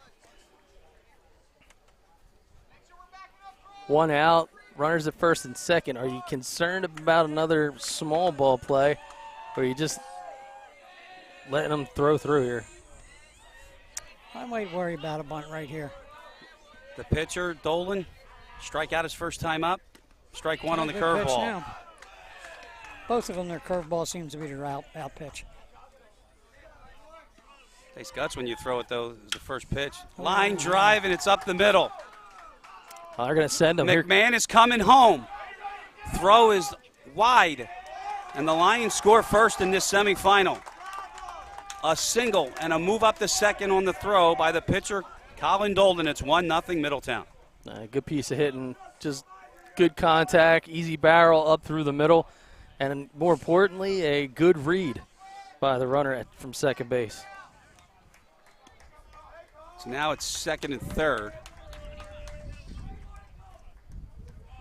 1 out, runners at first and second. Are you concerned about another small ball play, or are you just letting them throw through here? I might worry about a bunt right here. The pitcher, Dolan, strike out his first time up. Strike one on the curveball. Both of them, their curveball seems to be their out pitch. Takes guts when you throw it, though, as the first pitch. Line drive, and it's up the middle. Oh, they're going to send him. McMahon is coming home. Throw is wide, and the Lions score first in this semifinal. A single and a move up to second on the throw by the pitcher, Colin Dolan. It's 1-0 Middletown. Good piece of hitting. Just good contact, easy barrel up through the middle, and more importantly, a good read by the runner from second base. So now it's second and third.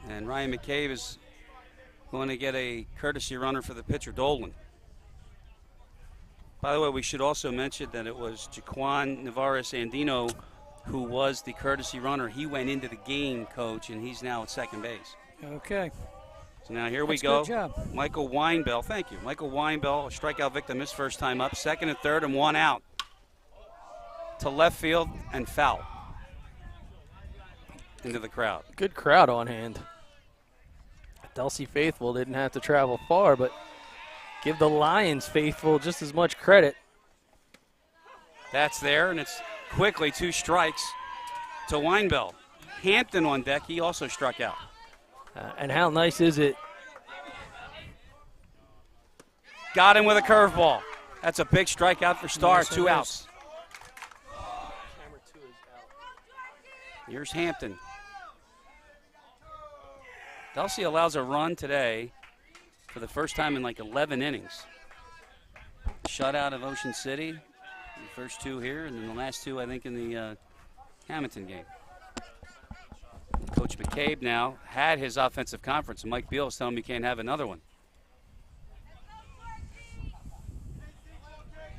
And Ryan McCabe is going to get a courtesy runner for the pitcher, Dolan. By the way, we should also mention that it was Jaquan Navarez-Andino who was the courtesy runner. He went into the game, Coach, and he's now at second base. Okay. So now here we That's go. Good job. Michael Weinbell, thank you. Michael Weinbell, a strikeout victim his first time up. Second and third and 1 out. To left field and foul. Into the crowd. Good crowd on hand. Delsea faithful didn't have to travel far, but give the Lions faithful just as much credit. That's there, and it's quickly 2 strikes to Weinbell. Hampton on deck, he also struck out. And how nice is it? Got him with a curveball. That's a big strikeout for Starr, Yes, 2 it outs. Here's Hampton. Delsea allows a run today for the first time in like 11 innings. Shutout of Ocean City, the first 2 here, and then the last 2, I think, in the Hamilton game. Coach McCabe now had his offensive conference, and Mike Beal is telling him he can't have another one.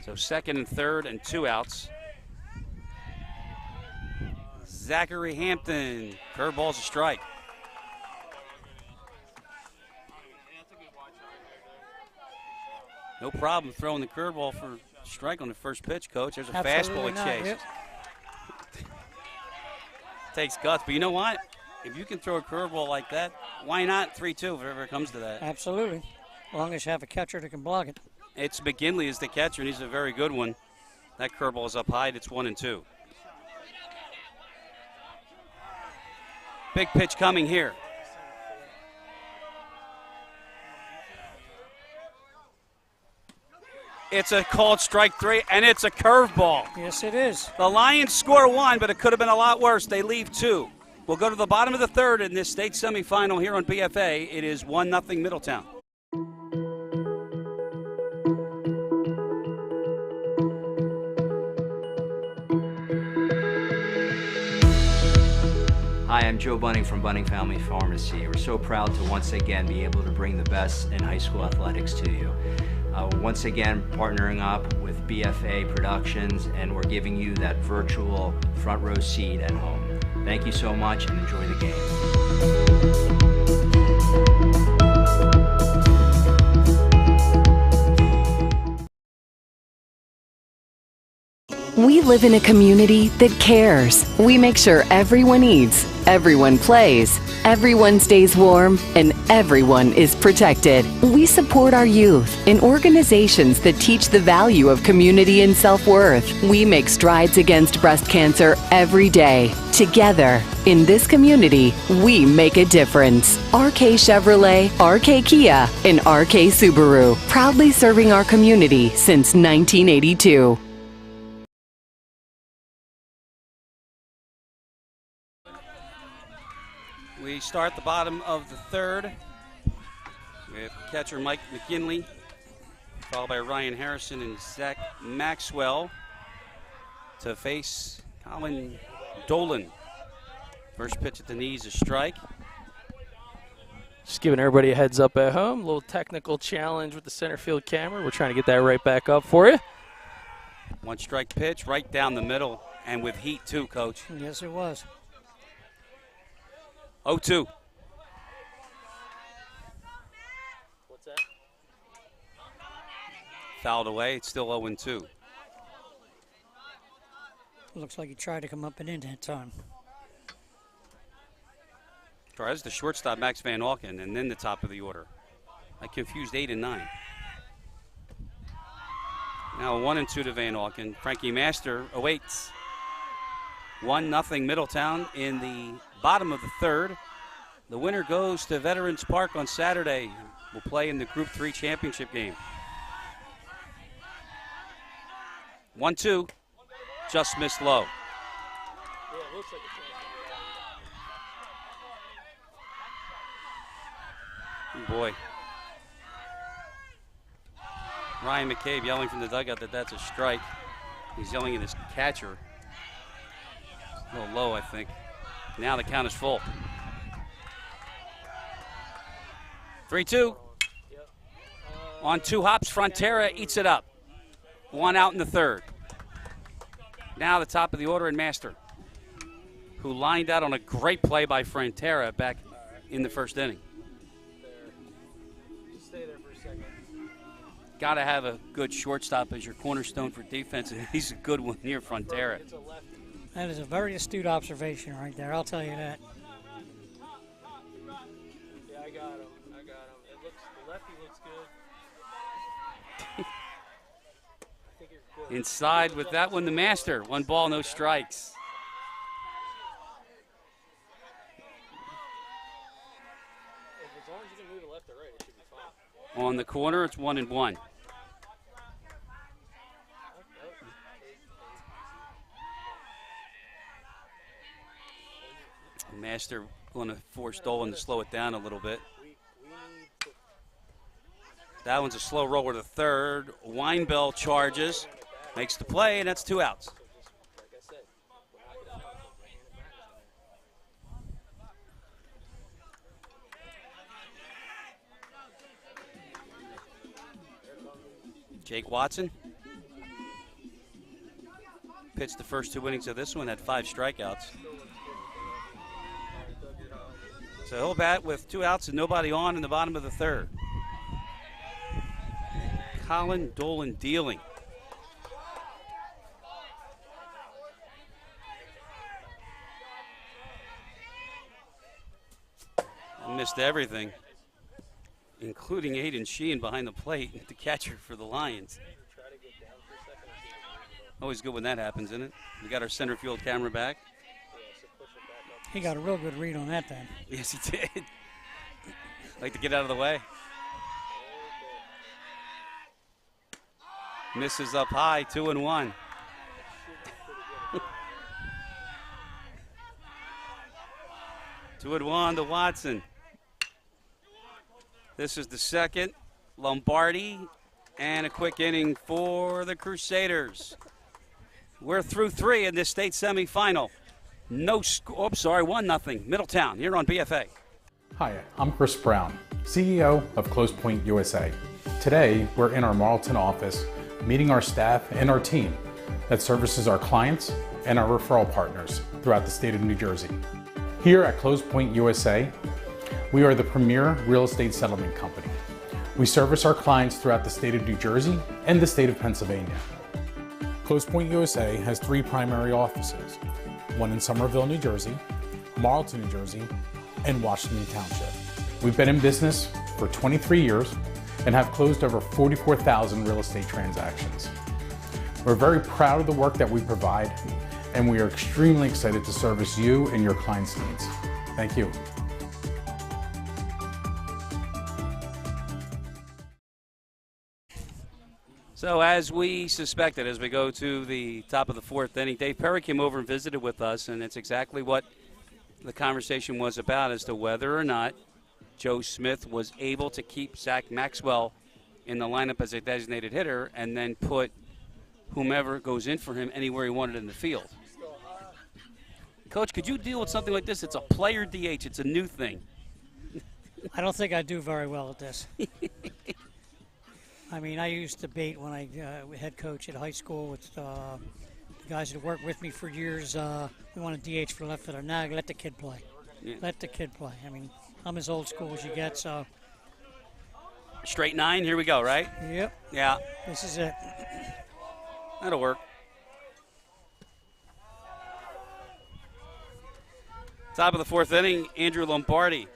So second and third and 2 outs. Zachary Hampton, curveball's a strike. No problem throwing the curveball for strike on the first pitch, Coach. There's a Absolutely fastball not, he chases. yep. Takes guts, but you know what? If you can throw a curveball like that, why not 3-2 if it ever comes to that? Absolutely. As long as you have a catcher that can block it. It's McGinley is the catcher, and he's a very good one. That curveball is up high. It's 1-2. Big pitch coming here. It's a called strike 3, and it's a curveball. Yes, it is. The Lions score 1, but it could have been a lot worse. They leave 2. We'll go to the bottom of the third in this state semifinal here on BFA. It is 1-0 Middletown. Hi, I'm Joe Bunning from Bunning Family Pharmacy. We're so proud to once again be able to bring the best in high school athletics to you. Once again, partnering up with BFA Productions, and we're giving you that virtual front row seat at home. Thank you so much, and enjoy the game. We live in a community that cares. We make sure everyone eats, everyone plays, everyone stays warm, and everyone is protected. We support our youth in organizations that teach the value of community and self-worth. We make strides against breast cancer every day. Together, in this community, we make a difference. RK Chevrolet, RK Kia, and RK Subaru, proudly serving our community since 1982. We start the bottom of the third with catcher Mike McGinley, followed by Ryan Harrison and Zach Maxwell to face Colin Dolan. First pitch at the knees, a strike. Just giving everybody a heads up at home. A little technical challenge with the center field camera. We're trying to get that right back up for you. 1 strike pitch right down the middle, and with heat too, Coach. Yes, it was. 0-2. What's that? Fouled away. It's still 0-2. Looks like he tried to come up and in that time. Tries the shortstop, Max Van Auken, and then the top of the order. I confused 8 and 9. Now 1-2 to Van Auken. Frankie Master awaits. 1-0 Middletown in the bottom of the third. The winner goes to Veterans Park on Saturday. Will play in the Group 3 championship game. 1-2. Just missed low. Yeah, it looks like it's Boy. Ryan McCabe yelling from the dugout that that's a strike. He's yelling at his catcher. A little low, I think. Now the count is full. 3-2. On 2 hops, Frontera eats it up. 1 out in the third. Now the top of the order and Master, who lined out on a great play by Frontera back in the first inning. Just stay there for a second. Got to have a good shortstop as your cornerstone for defense, and he's a good one here, Frontera. It's a lefty. That is a very astute observation right there, I'll tell you that. Yeah, I got him. It looks, the lefty looks good. I think you're good. Inside with that one, the Master. 1 ball, no strikes. As long as you can move it left or right, it should be fine. On the corner, it's 1-1. Master going to force Dolan to slow it down a little bit. That one's a slow roller to third. Weinbell charges, makes the play, and that's 2 outs. Jake Watson pitched the first 2 innings of this one, had 5 strikeouts. So he'll bat with 2 outs and nobody on in the bottom of the third. Colin Dolan dealing. Missed everything, including Aiden Sheehan behind the plate, the catcher for the Lions. Always good when that happens, isn't it? We got our center field camera back. He got a real good read on that then. Yes, he did. Like to get out of the way. Misses up high, 2-1. Two and one to Watson. This is the second. Lombardi and a quick inning for the Crusaders. We're through 3 in this state semifinal. No score. Oh, sorry, 1-0. Middletown here on BFA. Hi, I'm Chris Brown, CEO of Close Point USA. Today, we're in our Marlton office meeting our staff and our team that services our clients and our referral partners throughout the state of New Jersey. Here at Close Point USA, we are the premier real estate settlement company. We service our clients throughout the state of New Jersey and the state of Pennsylvania. Close Point USA has 3 primary offices, one in Somerville, New Jersey, Marlton, New Jersey, and Washington Township. We've been in business for 23 years and have closed over 44,000 real estate transactions. We're very proud of the work that we provide, and we are extremely excited to service you and your clients' needs. Thank you. So as we suspected, as we go to the top of the 4th inning, Dave Perry came over and visited with us, and it's exactly what the conversation was about as to whether or not Joe Smith was able to keep Zach Maxwell in the lineup as a designated hitter and then put whomever goes in for him anywhere he wanted in the field. Coach, could you deal with something like this? It's a player DH. It's a new thing. I don't think I do very well at this. I mean, I used to bait when I head coach at high school with the guys that worked with me for years. We wanted DH for left fielder. Now I let the kid play. Yeah. Let the kid play. I mean, I'm as old school as you get, so. Straight 9, here we go, right? Yep. Yeah. This is it. That'll work. Top of the 4th inning, Andrew Lombardi,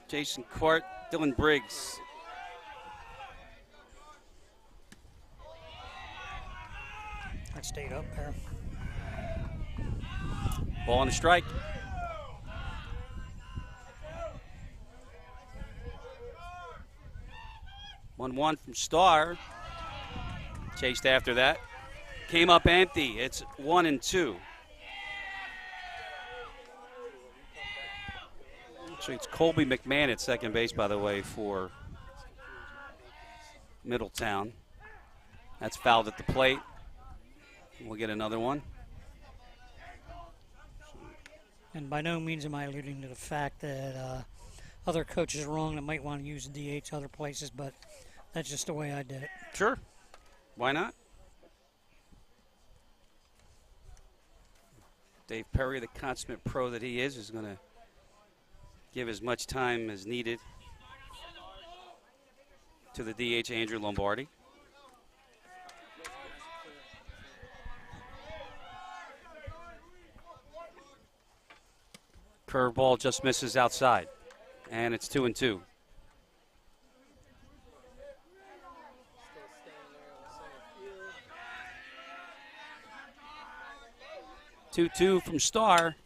Jason Court, Dylan Briggs. I stayed up there. Ball on the strike. 1-1 from Starr. Chased after that. Came up empty. It's 1-2. Actually, it's Colby McMahon at second base, by the way, for Middletown. That's fouled at the plate. We'll get another one. And by no means am I alluding to the fact that other coaches are wrong that might want to use the DH other places, but that's just the way I did it. Sure. Why not? Dave Perry, the consummate pro that he is going to give as much time as needed to the DH, Andrew Lombardi. Curveball just misses outside, and it's 2-2. Two from Starr.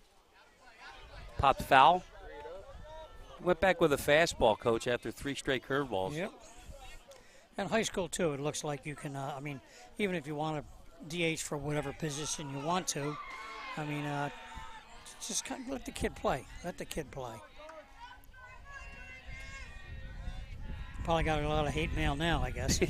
Popped foul. Went back with a fastball, Coach, after 3 straight curveballs. Yep. And high school, too, it looks like you can, I mean, even if you want to DH for whatever position you want to, I mean, just kind of let the kid play. Let the kid play. Probably got a lot of hate mail now, I guess.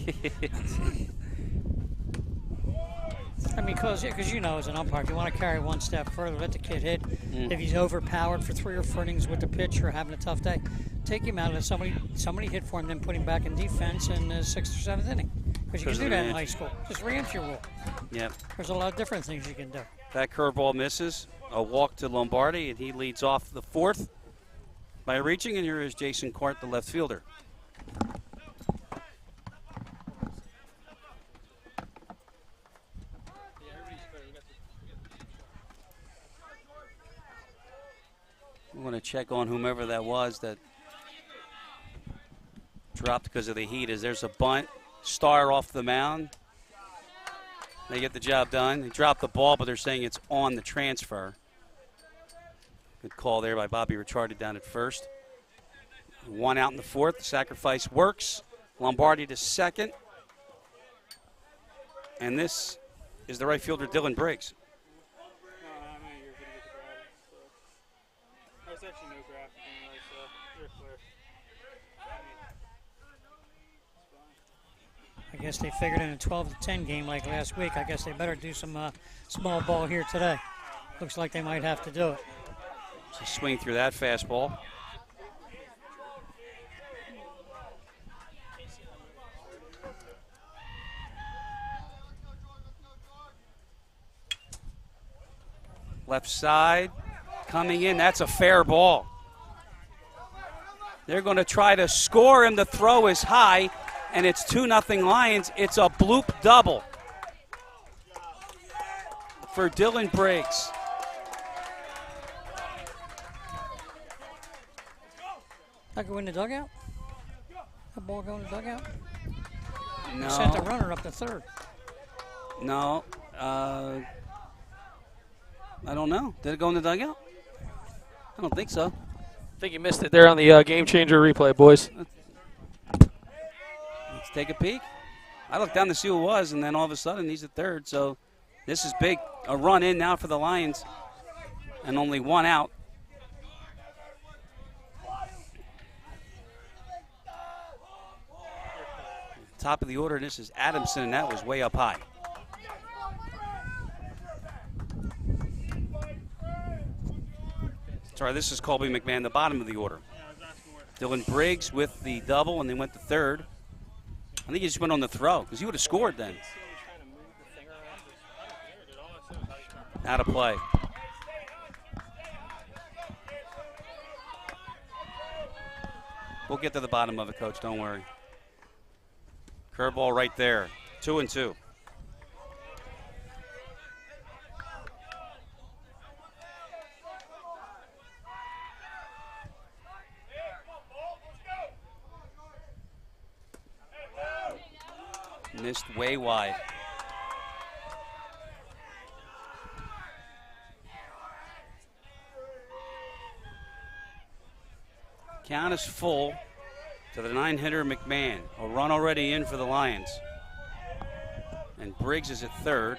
I mean, because you know, as an umpire, if you want to carry one step further, let the kid hit. If he's overpowered for 3 or 4 innings with the pitcher or having a tough day, take him out and let somebody hit for him, then put him back in defense in the 6th or 7th inning. Because you can do that in high school. Just re-entry rule. Yep. There's a lot of different things you can do. That curveball misses. A walk to Lombardi, and he leads off the 4th by reaching, and here is Jason Court, the left fielder. We want to check on whomever that was that dropped because of the heat. As there's a bunt, Starr off the mound. They get the job done. They drop the ball, but they're saying it's on the transfer. Good call there by Bobby Ricciardi down at first. 1 out in the 4th. The sacrifice works. Lombardi to second. And this is the right fielder, Dylan Briggs. I guess they figured in a 12-10 game like last week, I guess they better do some small ball here today. Looks like they might have to do it. So swing through that fastball. Left side, coming in. That's a fair ball. They're going to try to score him. The throw is high, and it's 2-0 Lions. It's a bloop double for Dylan Briggs. That go in the dugout? That ball go in the dugout? No. They sent the runner up to 3rd. No. I don't know. Did it go in the dugout? I don't think so. I think you missed it there on the game changer replay, boys. Let's take a peek. I looked down to see who it was, and then all of a sudden he's at 3rd. So this is big. A run in now for the Lions, and only 1 out. Top of the order, this is Adamson, and that was way up high. Sorry, this is Colby McMahon, the bottom of the order. Dylan Briggs with the double, and they went to 3rd. I think he just went on the throw, because he would have scored then. Out of play. We'll get to the bottom of it, Coach. Don't worry. Curveball right there. 2-2. Missed way wide. Count is full to the 9-hitter Mcmahon. A run already in for the Lions. And Briggs is at third.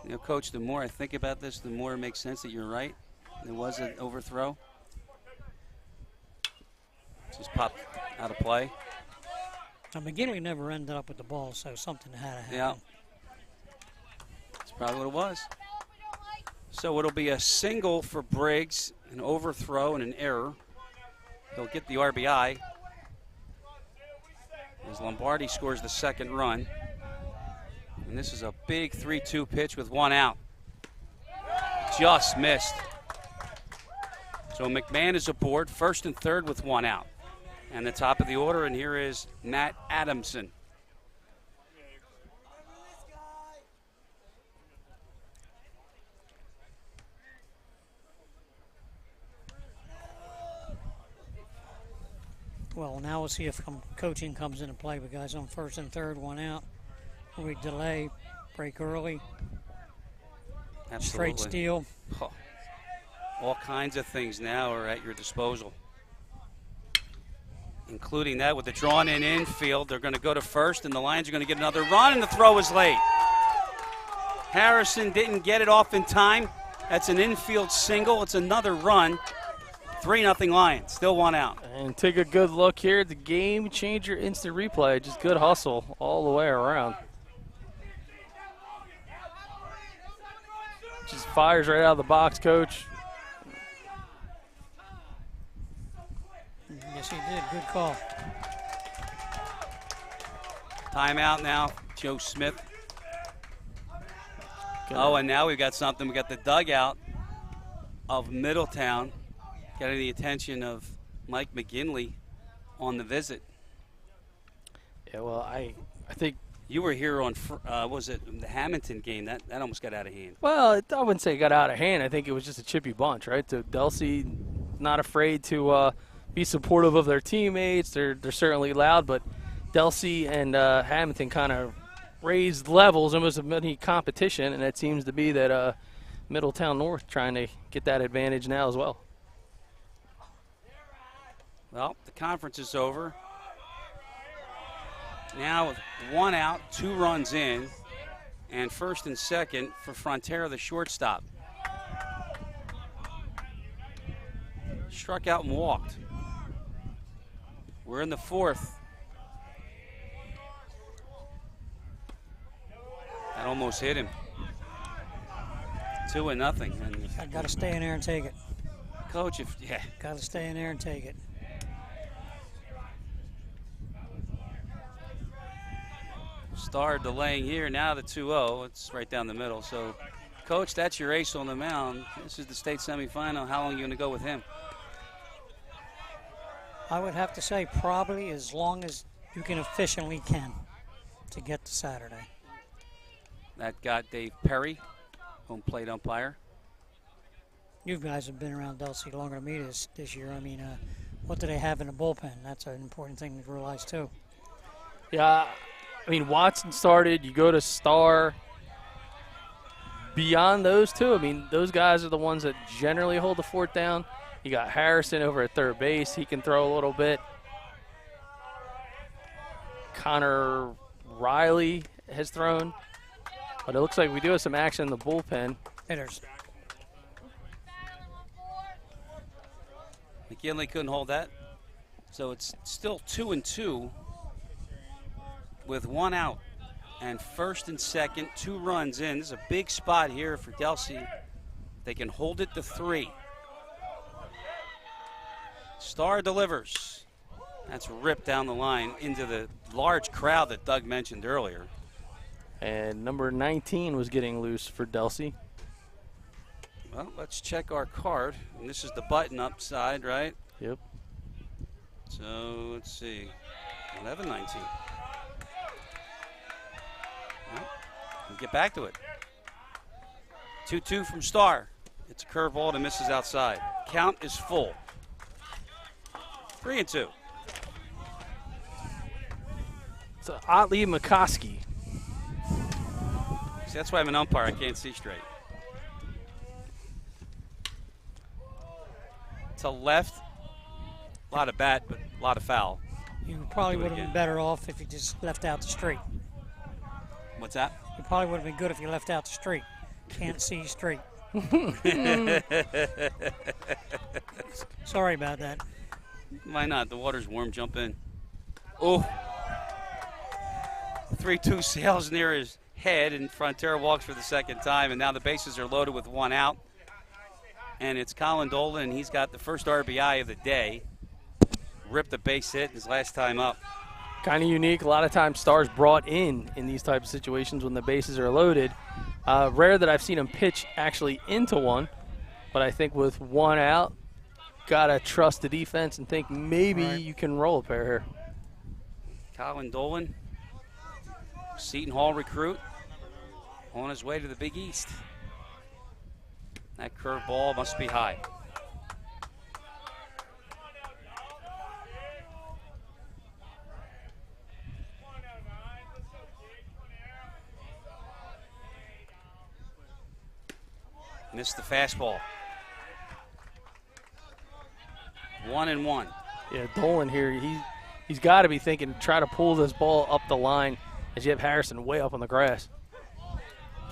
You know, Coach, the more I think about this, the more it makes sense that you're right. There was an overthrow. Just popped out of play. Now, McGinley never ended up with the ball, so something had to happen. Yeah. That's probably what it was. So it'll be a single for Briggs, an overthrow and an error. He'll get the RBI as Lombardi scores the second run. And this is a big 3-2 pitch with one out. Just missed. So McMahon is aboard, first and third with one out. And the top of the order, and here is Matt Adamson. Well, now we'll see if coaching comes into play. With guys on first and third, one out. We delay, break early. Absolutely. Straight steal. Oh. All kinds of things now are at your disposal, including that with the drawn-in infield. They're going to go to first, and the Lions are going to get another run, and the throw is late. Harrison didn't get it off in time. That's an infield single. It's another run. 3-0 Lions, still one out. And take a good look here at the game changer instant replay. Just good hustle all the way around. Just fires right out of the box, Coach. Yes, he did. Good call. Timeout now, Joe Smith. Oh, and now we've got something. We got the dugout of Middletown getting the attention of Mike McGinley on the visit. Yeah, well, I think you were here on, was it the Hamilton game? That almost got out of hand. Well, I wouldn't say it got out of hand. I think it was just a chippy bunch, right? So Delsea not afraid to be supportive of their teammates. They're certainly loud, but Delsea and Hamilton kind of raised levels and was a mini competition, and it seems to be that Middletown North trying to get that advantage now as well. Well, the conference is over. Now with one out, 2 runs in, and first and second for Frontera, the shortstop. Struck out and walked. We're in the fourth. That almost hit him. 2-0. And I got to stay in there and take it. Coach, Got to stay in there and take it. Star delaying here, now the 2-0. It's right down the middle. So, Coach, that's your ace on the mound. This is the state semifinal. How long are you going to go with him? I would have to say probably as long as you can efficiently to get to Saturday. That got Dave Perry, home plate umpire. You guys have been around Delsea longer than me this year. I mean, what do they have in the bullpen? That's an important thing to realize, too. Yeah, I mean, Watson started. You go to Star. Beyond those two, I mean, those guys are the ones that generally hold the fort down. You got Harrison over at third base. He can throw a little bit. Connor Riley has thrown. But it looks like we do have some action in the bullpen. Hitters. McGinley couldn't hold that. So it's still 2-2 with one out. And first and second, 2 runs in. This is a big spot here for Delsea. They can hold it to 3. Star delivers. That's ripped down the line into the large crowd that Doug mentioned earlier. And number 19 was getting loose for Delsea. Well, let's check our card. And this is the button-up side, right? Yep. So let's see. 11-19. Well, we'll get back to it. 2-2 from Star. It's a curveball that misses outside. Count is full. 3-2. It's Otley McCoskey. See, that's why I'm an umpire. I can't see straight. To left, a lot of bat, but a lot of foul. You probably would have been better off if you just left out the straight. What's that? It probably would have been good if you left out the straight. Can't see straight. Sorry about that. Why not? The water's warm. Jump in. Oh. 3-2 sails near his head, and Frontera walks for the second time, and now the bases are loaded with one out. And it's Colin Dolan, and he's got the first RBI of the day. Ripped the base hit his last time up. Kind of unique. A lot of times Star's brought in these types of situations when the bases are loaded. Rare that I've seen him pitch actually into one, but I think with one out, got to trust the defense and think maybe you can roll a pair here. Colin Dolan, Seton Hall recruit, on his way to the Big East. That curveball must be high. Missed the fastball. 1-1. Yeah, Dolan here, he's got to be thinking, try to pull this ball up the line as you have Harrison way up on the grass.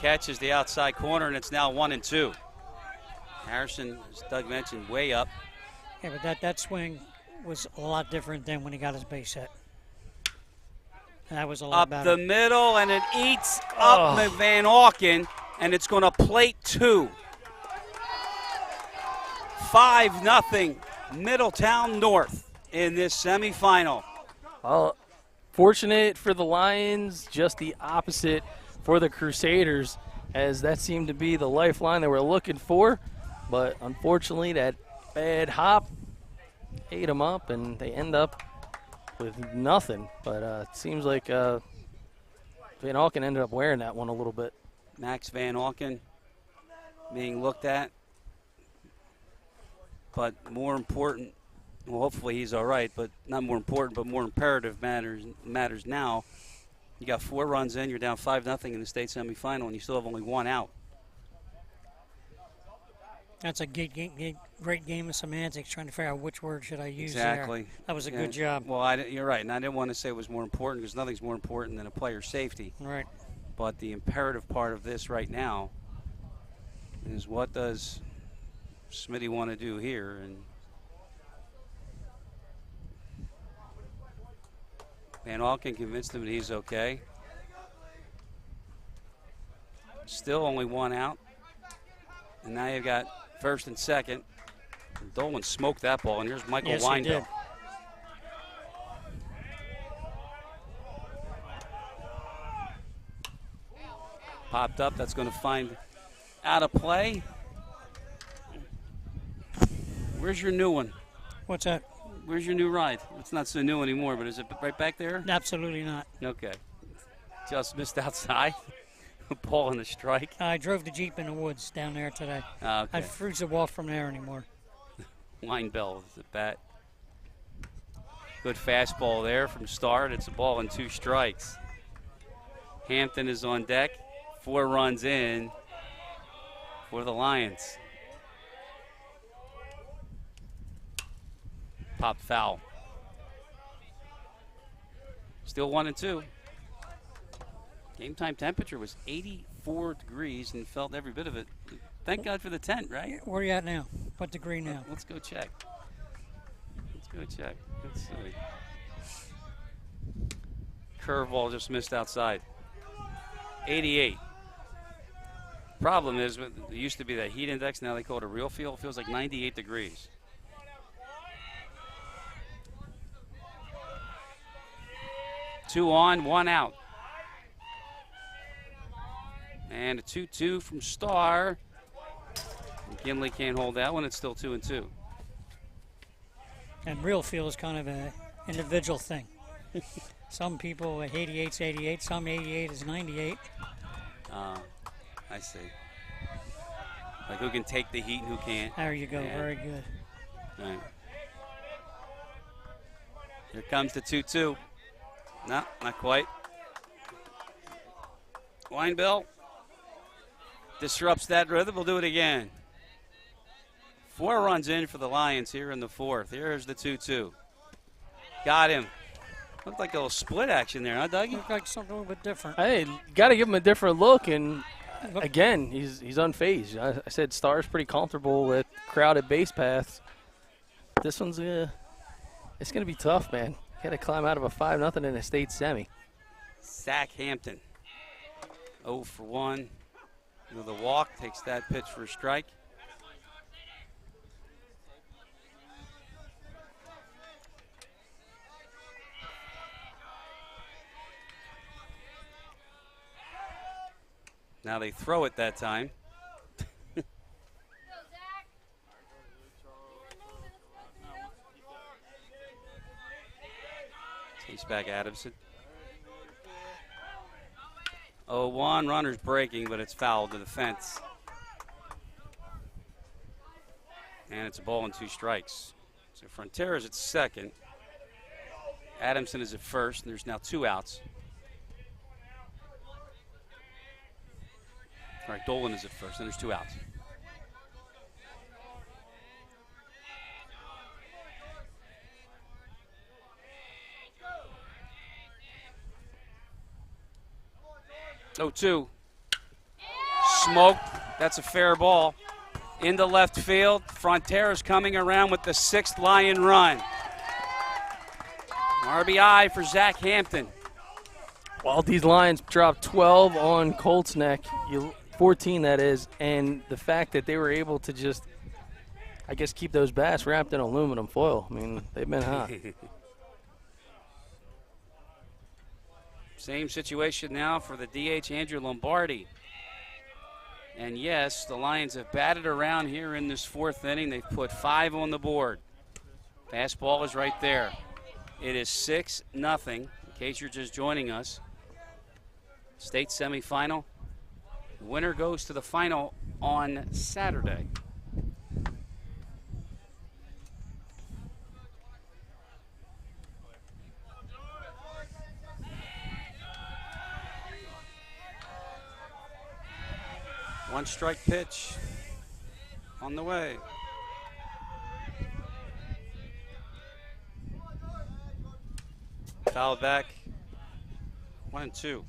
Catches the outside corner, and it's now 1-2. Harrison, as Doug mentioned, way up. Yeah, but that swing was a lot different than when he got his base hit. That was a lot better. Up the middle, and it eats up Van Auken, and it's going to plate 2. 5-0 Middletown North in this semifinal. Well, fortunate for the Lions, just the opposite for the Crusaders, as that seemed to be the lifeline they were looking for. But unfortunately, that bad hop ate them up, and they end up with nothing. But it seems like Van Auken ended up wearing that one a little bit. Max Van Auken being looked at. But more important, well, hopefully he's all right, but not more important, but more imperative matters now. You got 4 runs in, you're down 5-0 in the state semifinal, and you still have only 1 out. That's a great game of semantics, trying to figure out which word should I use exactly. there. That was a good job. Well, you're right, and I didn't want to say it was more important because nothing's more important than a player's safety. Right. But the imperative part of this right now is what does Smitty want to do here? And Van Auken convinced him that he's okay. Still only 1 out. And now you've got first and second. And Dolan smoked that ball, and here's Michael Weindel. He did. Popped up, that's going to find out of play. Where's your new one? What's that? Where's your new ride? It's not so new anymore, but is it right back there? Absolutely not. Okay. Just missed outside. Ball in the strike. I drove the Jeep in the woods down there today. Okay. I refuse to walk from there anymore. Weinbell is the bat. Good fastball there from start. It's a ball and 2 strikes. Hampton is on deck. 4 runs in for the Lions. Pop foul. Still 1-2. Game time temperature was 84 degrees and felt every bit of it. Thank God for the tent, right? Where are you at now? What degree now? Let's go check. Let's see. Curveball just missed outside. 88. Problem is, it used to be that heat index. Now they call it a real feel. It feels like 98 degrees. Two on, 1 out. And a 2-2 from Star. Gimli can't hold that one. It's still 2-2. And real feel is kind of an individual thing. Some people 88's 88, some 88 is 98. I see. Like who can take the heat and who can't. There you go. Yeah. Very good. All right. Here comes the 2-2. No, not quite. Weinbell disrupts that rhythm. We'll do it again. 4 runs in for the Lions here in the 4th. Here's the 2-2. Got him. Looked like a little split action there, huh, Dougie? Looked like something a little bit different. Hey, got to give him a different look, and again, he's unfazed. I said Star's pretty comfortable with crowded base paths. This one's it's going to be tough, man. Got to climb out of a 5-0 in a state semi. Zach Hampton, 0 for 1. With a walk, takes that pitch for a strike. Now they throw it that time. Chase back Adamson. 0-1, runner's breaking, but it's fouled to the fence. And it's a ball and 2 strikes. So Frontiera's at second. Adamson is at first, and there's now 2 outs. All right, Dolan is at first, and there's 2 outs. Oh, 2. Smoked. That's a fair ball. Into left field. Frontiera's coming around with the 6th Lion run. RBI for Zach Hampton. Well, these Lions dropped 12 on Colts Neck, 14 that is, and the fact that they were able to just, I guess, keep those bats wrapped in aluminum foil. I mean, they've been hot. Same situation now for the DH, Andrew Lombardi. And yes, the Lions have batted around here in this 4th inning. They've put 5 on the board. Fastball is right there. It is 6-0, in case you're just joining us. State semifinal. The winner goes to the final on Saturday. One strike pitch on the way. Foul back. 1-2.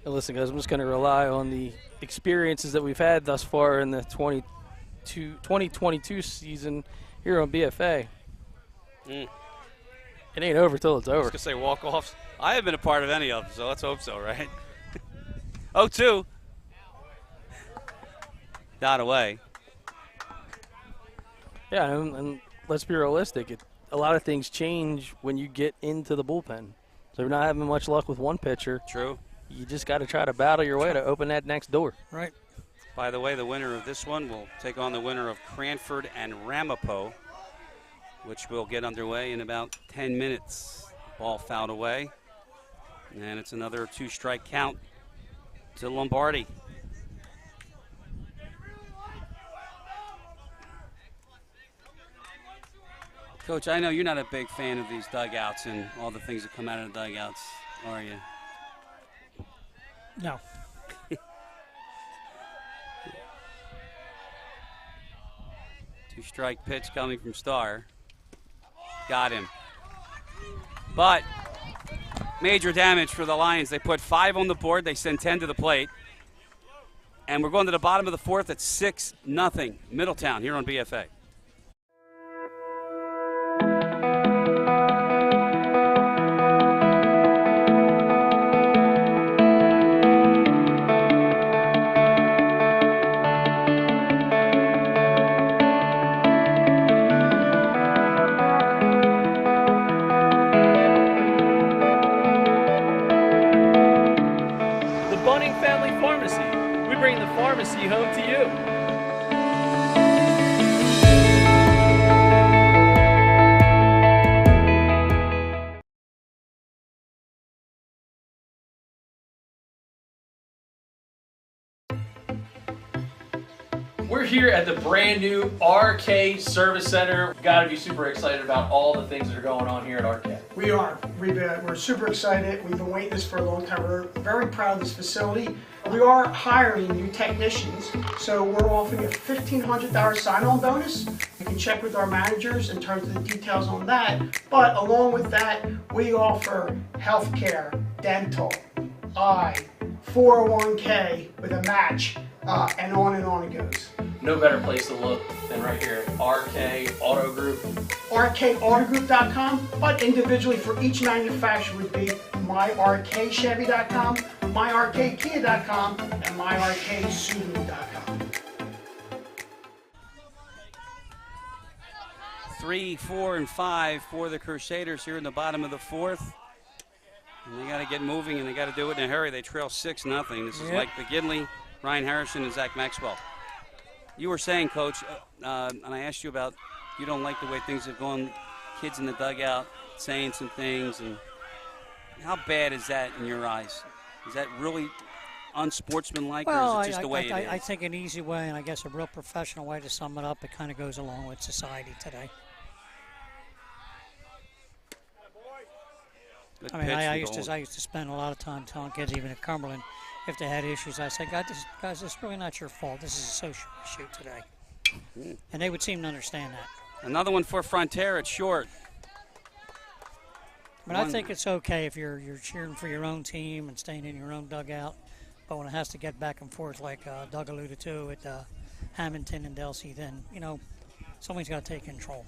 Now listen, guys, I'm just going to rely on the experiences that we've had thus far in the 2022 season here on BFA. It ain't over till it's over. I was going to say walk-offs. I haven't been a part of any of them, so let's hope so, right? 0-2. Dot away. Yeah, and let's be realistic. A lot of things change when you get into the bullpen. So if you're not having much luck with one pitcher, True. You just got to try to battle your way to open that next door. Right. By the way, the winner of this one will take on the winner of Cranford and Ramapo, which will get underway in about 10 minutes. Ball fouled away. And it's another 2-strike count to Lombardi. Coach, I know you're not a big fan of these dugouts and all the things that come out of the dugouts, are you? No. 2-strike pitch coming from Starr. Got him. But major damage for the Lions. They put 5 on the board. They send 10 to the plate. And we're going to the bottom of the 4th at 6-0. Middletown here on BFA. courtesy home to you. We're here at the brand new RK Service Center. Got to be super excited about all the things that are going on here at RK. We are. We're super excited. We've been waiting this for a long time. We're very proud of this facility. We are hiring new technicians, so we're offering a $1,500 sign-on bonus. You can check with our managers in terms of the details on that. But along with that, we offer healthcare, dental, eye, 401k with a match, and on it goes. No better place to look than right here at RK Auto Group. RKAutogroup.com, but individually for each manufacturer would be myrkchevy.com, myrkkia.com, and myrksubaru.com. 3, 4, and 5 for the Crusaders here in the bottom of the fourth. And they got to get moving, and they got to do it in a hurry. They trail 6-0. This is Mike McGinley, Ryan Harrison, and Zach Maxwell. You were saying, Coach, and I asked you about you don't like the way things have gone, kids in the dugout saying some things. And how bad is that in your eyes? Is that really unsportsmanlike, or is it just the way it is? I think an easy way, and I guess a real professional way to sum it up, it kind of goes along with society today. I mean, I used to spend a lot of time telling kids, even at Cumberland, if they had issues, I said, guys, it's really not your fault. This is a social issue today. And they would seem to understand that. Another one for Frontier at short. But I think it's okay if you're cheering for your own team and staying in your own dugout. But when it has to get back and forth, like Doug alluded to at Hamilton and Delsea, then, somebody's got to take control.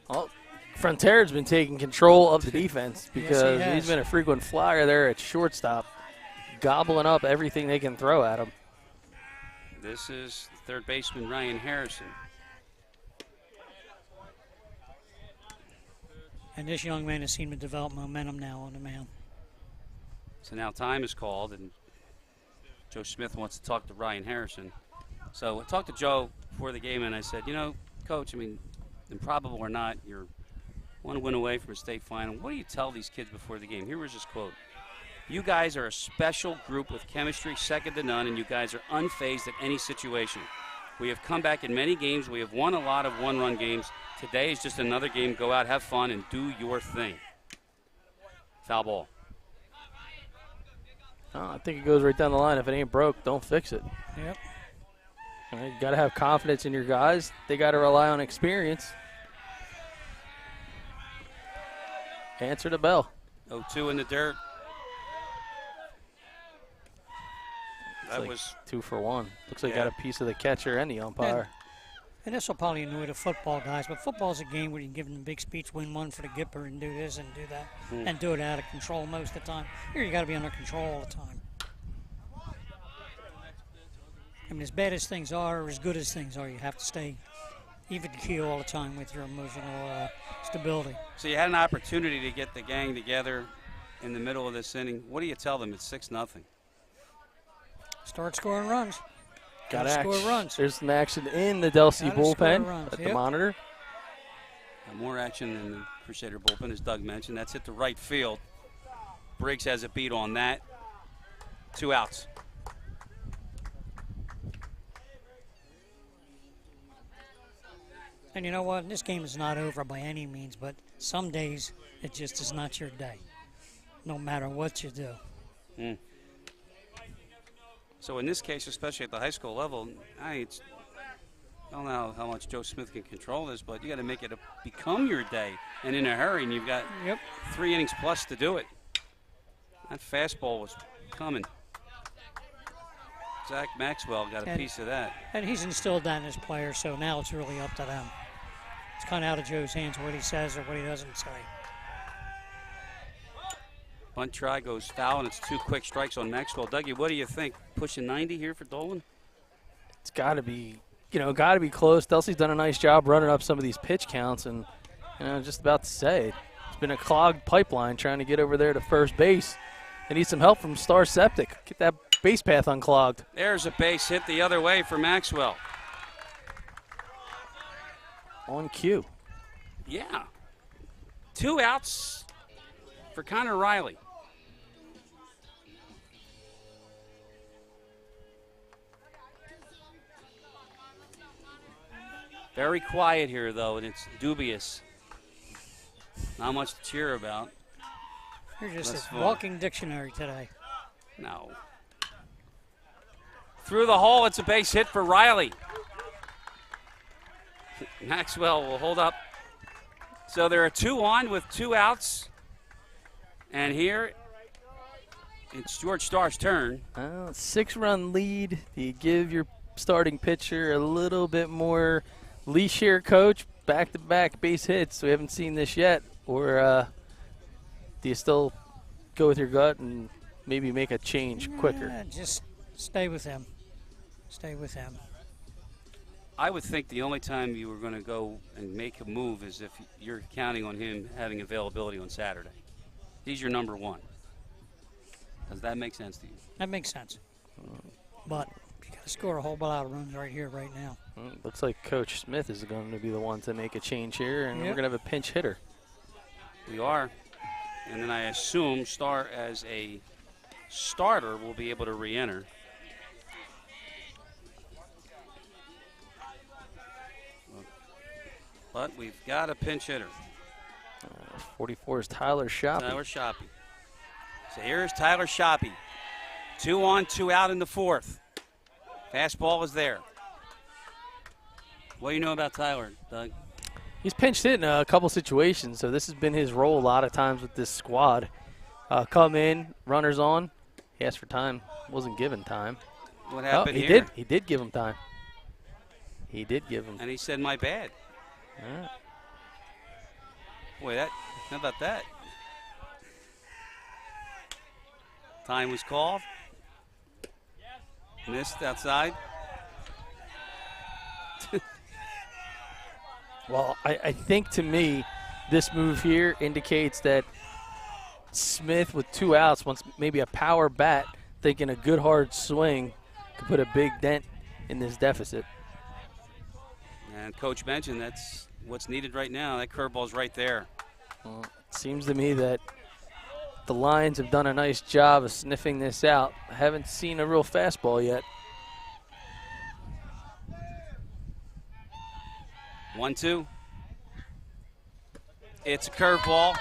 Well, Frontier's been taking control of the defense because yes, he's been a frequent flyer there at shortstop, gobbling up everything they can throw at him. This is third baseman Ryan Harrison. And this young man has seen to develop momentum now on the mound. So now time is called, and Joe Smith wants to talk to Ryan Harrison. So I talked to Joe before the game, and I said, Coach, improbable or not, you're one win away from a state final. What do you tell these kids before the game? Here was his quote. You guys are a special group with chemistry second to none, and you guys are unfazed at any situation. We have come back in many games. We have won a lot of one-run games. Today is just another game. Go out, have fun, and do your thing. Foul ball. I think it goes right down the line. If it ain't broke, don't fix it. Yep. You got to have confidence in your guys. They got to rely on experience. Answer the bell. 0-2 in the dirt. That was 2 for 1. Looks like got a piece of the catcher and the umpire. And this will probably annoy the football guys, but football's a game where you can give them a big speech, win one for the Gipper, and do this and do that, and do it out of control most of the time. Here you got to be under control all the time. I mean, as bad as things are, or as good as things are, you have to stay even keel all the time with your emotional stability. So you had an opportunity to get the gang together in the middle of this inning. What do you tell them? It's 6-0. Start scoring runs. Got to score runs. There's some action in the Delsea bullpen at the monitor. More action in the Crusader bullpen, as Doug mentioned. That's hit the right field. Briggs has a beat on that. 2 outs. And you know what? This game is not over by any means, but some days it just is not your day, no matter what you do. So in this case, especially at the high school level, I don't know how much Joe Smith can control this, but you got to make it become your day and in a hurry, and you've got 3 innings plus to do it. That fastball was coming. Zach Maxwell got a piece of that. And he's instilled that in his players, so now it's really up to them. It's kind of out of Joe's hands what he says or what he doesn't say. Bunt try goes foul, and it's 2 quick strikes on Maxwell. Dougie, what do you think? Pushing 90 here for Dolan? It's got to be, got to be close. Delsea's done a nice job running up some of these pitch counts, and just about to say, it's been a clogged pipeline trying to get over there to first base. They need some help from Star Septic. Get that base path unclogged. There's a base hit the other way for Maxwell. On cue. Yeah. 2 outs for Connor Riley. Very quiet here, though, and it's dubious. Not much to cheer about. You're just Let's a walking dictionary today. No. Through the hole, it's a base hit for Riley. Maxwell will hold up. So there are 2 on with 2 outs. And here, it's George Starr's turn. 6-run lead. Do you give your starting pitcher a little bit more leash here, Coach? Back-to-back base hits. We haven't seen this yet. Or do you still go with your gut and maybe make a change quicker? Just stay with him. Stay with him. I would think the only time you were going to go and make a move is if you're counting on him having availability on Saturday. He's your number 1. Does that make sense to you? That makes sense. But you got to score a whole lot of runs right here, right now. Looks like Coach Smith is going to be the one to make a change here, and we're going to have a pinch hitter. We are. And then I assume Starr, as a starter, will be able to re-enter. But we've got a pinch hitter. 44 is Tyler Shoppy. Tyler Shoppy. So here's Tyler Shoppy. 2 on, 2 out in the 4th. Fastball is there. What do you know about Tyler, Doug? He's pinched hit in a couple situations, so this has been his role a lot of times with this squad. Come in, runners on. He asked for time. Wasn't given time. What happened he here? He did give him time. He did give him. And he said, my bad. All right. Boy, how about that? Time was called. Missed outside. Well, I think to me, this move here indicates that Smith with 2 outs wants maybe a power bat, thinking a good hard swing could put a big dent in this deficit. And Coach mentioned that's what's needed right now. That curveball's right there. Well, it seems to me that the Lions have done a nice job of sniffing this out. I haven't seen a real fastball yet. 1-2. It's a curveball.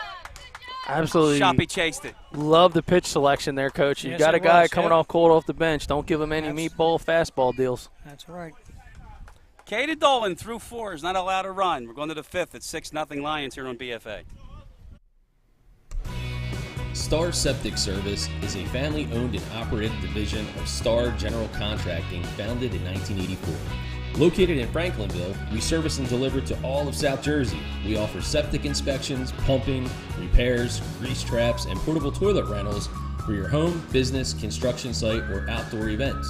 Absolutely. Shoppy chased it. Love the pitch selection there, Coach. You got a guy coming off cold off the bench. Don't give him any meatball fastball deals. That's right. Colin Dolan through 4 is not allowed to run. We're going to the 5th. It's 6-0 Lions here on BFA. Star Septic Service is a family-owned and operated division of Star General Contracting founded in 1984. Located in Franklinville, we service and deliver to all of South Jersey. We offer septic inspections, pumping, repairs, grease traps, and portable toilet rentals for your home, business, construction site, or outdoor events.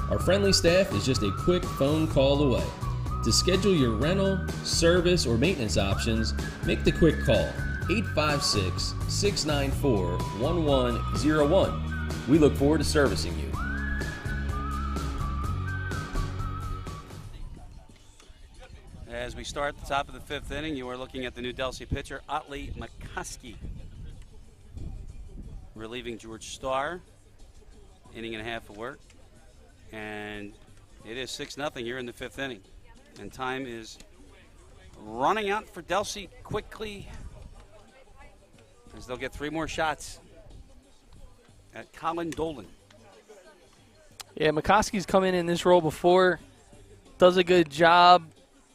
Our friendly staff is just a quick phone call away. To schedule your rental, service, or maintenance options, make the quick call, 856-694-1101. We look forward to servicing you. As we start the top of the 5th inning, you are looking at the new Delsea pitcher, Otley McCoskey, relieving George Starr. Inning and a half of work. And it is 6-0 here in the 5th inning. And time is running out for Delsea quickly, as they'll get 3 more shots at Colin Dolan. Yeah, McCoskey's come in this role before. Does a good job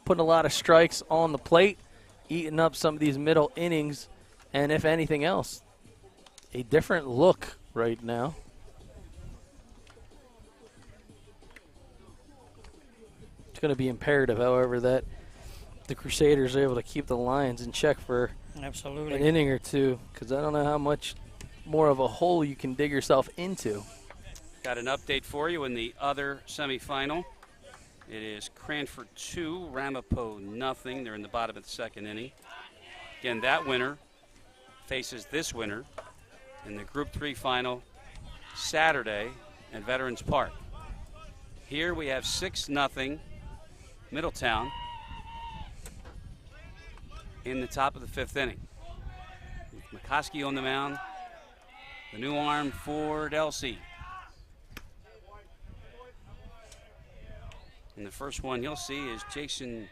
putting a lot of strikes on the plate, eating up some of these middle innings, and if anything else, a different look right now. It's going to be imperative, however, that the Crusaders are able to keep the Lions in check for an inning or two, because I don't know how much more of a hole you can dig yourself into. Got an update for you in the other semifinal. It is Cranford 2, Ramapo nothing. They're in the bottom of the 2nd inning. Again, that winner faces this winner in the Group 3 final Saturday, at Veterans Park. Here we have 6-0 Middletown in the top of the 5th inning. With McCoskey on the mound, the new arm for Delsea. And the first one you'll see is Jason